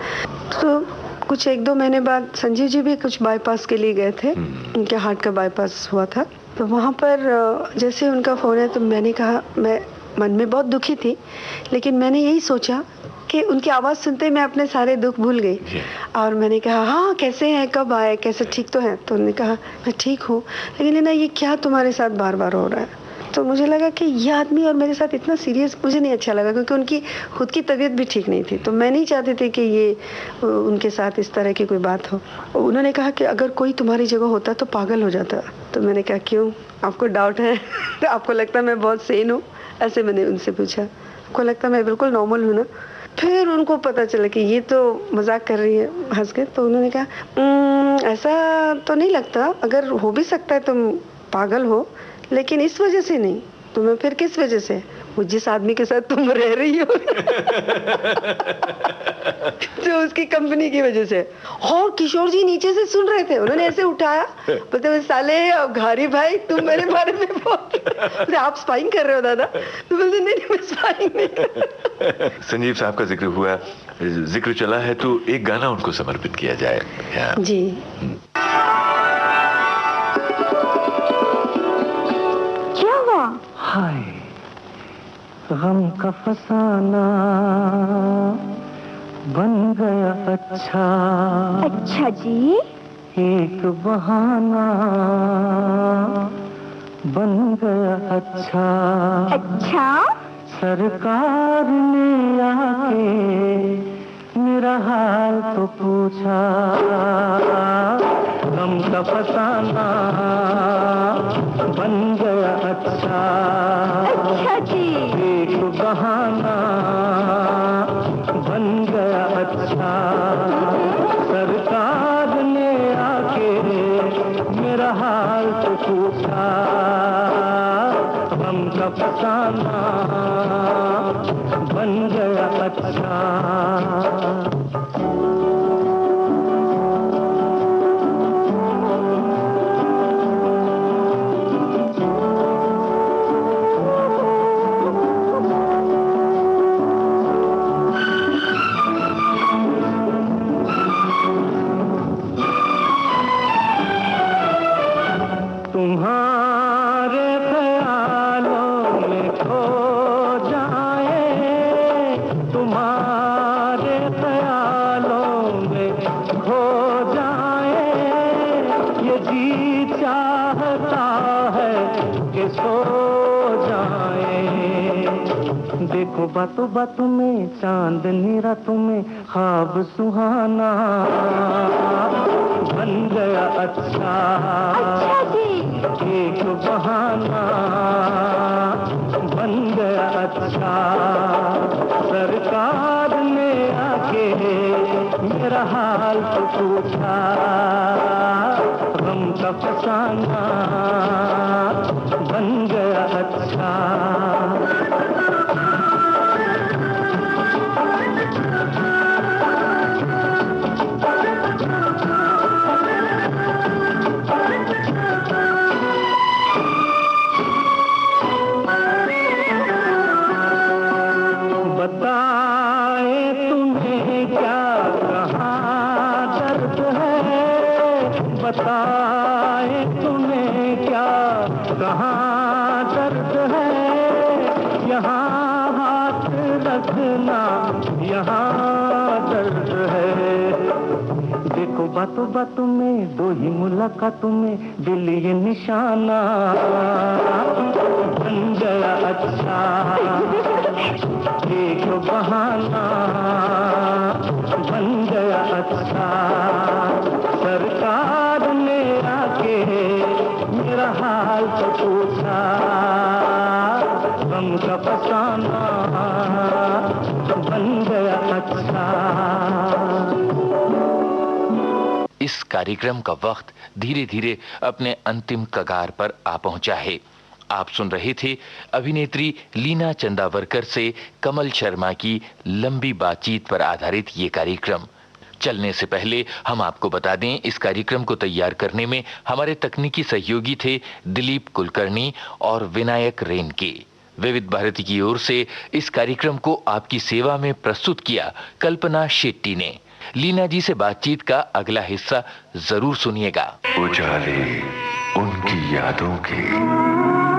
तो कुछ 1-2 महीने बाद संजीव जी भी कुछ बाईपास के लिए गए थे, उनके हार्ट का बाईपास हुआ था। तो वहाँ पर जैसे उनका फ़ोन है तो मैंने कहा, मैं मन में बहुत दुखी थी, लेकिन मैंने यही सोचा कि उनकी आवाज़ सुनते मैं अपने सारे दुख भूल गई। और मैंने कहा हाँ कैसे हैं, कब आए, कैसे, ठीक तो हैं? तो उन्होंने कहा मैं ठीक हूँ, लेकिन लीना ये क्या तुम्हारे साथ बार बार हो रहा है? तो मुझे लगा कि ये आदमी और मेरे साथ इतना सीरियस मुझे नहीं अच्छा लगा, क्योंकि उनकी खुद की तबीयत भी ठीक नहीं थी। तो मैं नहीं चाहती थी कि ये उनके साथ इस तरह की कोई बात हो। उन्होंने कहा कि अगर कोई तुम्हारी जगह होता तो पागल हो जाता। तो मैंने कहा क्यों, आपको डाउट है? तो आपको लगता है मैं बहुत सेन हूँ? ऐसे मैंने उनसे पूछा, आपको लगता है मैं बिल्कुल नॉर्मल हूँ ना? फिर उनको पता चला कि ये तो मजाक कर रही है हंस के। तो उन्होंने कहा ऐसा तो नहीं लगता, अगर हो भी सकता है तुम पागल हो, लेकिन इस वजह से नहीं। तो मैं फिर किस वजह से? वो जिस आदमी के साथ तुम रह रही हो जो उसकी कंपनी की वजह से। और किशोर जी नीचे से सुन रहे थे, उन्होंने ऐसे उठाया, बोलते हुए साले घारी भाई तुम मेरे बारे में बोल, आप स्पाइंग कर रहे हो दादा? तो बोलते नहीं मैं स्पाइंग नहीं कर। संजीव साहब का जिक्र चला है तो एक गाना उनको समर्पित किया जाए। जी। क्या हुआ? हाय गम का फसाना बन गया अच्छा। अच्छा जी। एक बहाना बन गया अच्छा। अच्छा। सरकार ने आके मेरा हाल तो पूछा। गम का फसाना बन गया अच्छा। अच्छा जी। एक बहाना बन गया अच्छा। सरकार ने आके मेरा हाल तो पूछा। गम का फसाना बन गया अच्छा। तुम्हारे ख्यालों में खो जाए, तुम्हारे ख्यालों में खो जाए, ये जी चाहता है कि सो जाए। देखो बातों बातों में चांदनी रातों में ख्वाब सुहाना बन गया अच्छा। अच्छा जी। एक बहाना बन गया अच्छा। सरकार ने आके मेरा हाल तो पूछा। गम का फसाना बन गया अच्छा। बताए तुम्हें क्या कहाँ दर्द है, बताए तुम्हें क्या कहाँ दर्द है। यहाँ हाथ रखना यहाँ दर्द है। देखो बातों बातों में दो ही मुलाकातों में दिल ये निशाना बन गया अच्छा। एक बहाना बन गया अच्छा। सरकार ने आके मेरा हाल तो पूछा। गम का फसाना बन गया अच्छा। इस कार्यक्रम का वक्त धीरे धीरे अपने अंतिम कगार पर आ पहुंचा है। आप सुन रहे थे अभिनेत्री लीना चंदावरकर से कमल शर्मा की लंबी बातचीत पर आधारित ये कार्यक्रम। चलने से पहले हम आपको बता दें, इस कार्यक्रम को तैयार करने में हमारे तकनीकी सहयोगी थे दिलीप कुलकर्णी और विनायक रेनके। विविध भारती की ओर से इस कार्यक्रम को आपकी सेवा में प्रस्तुत किया कल्पना शेट्टी ने। लीना जी से बातचीत का अगला हिस्सा जरूर सुनिएगा। उजाले उनकी यादों के।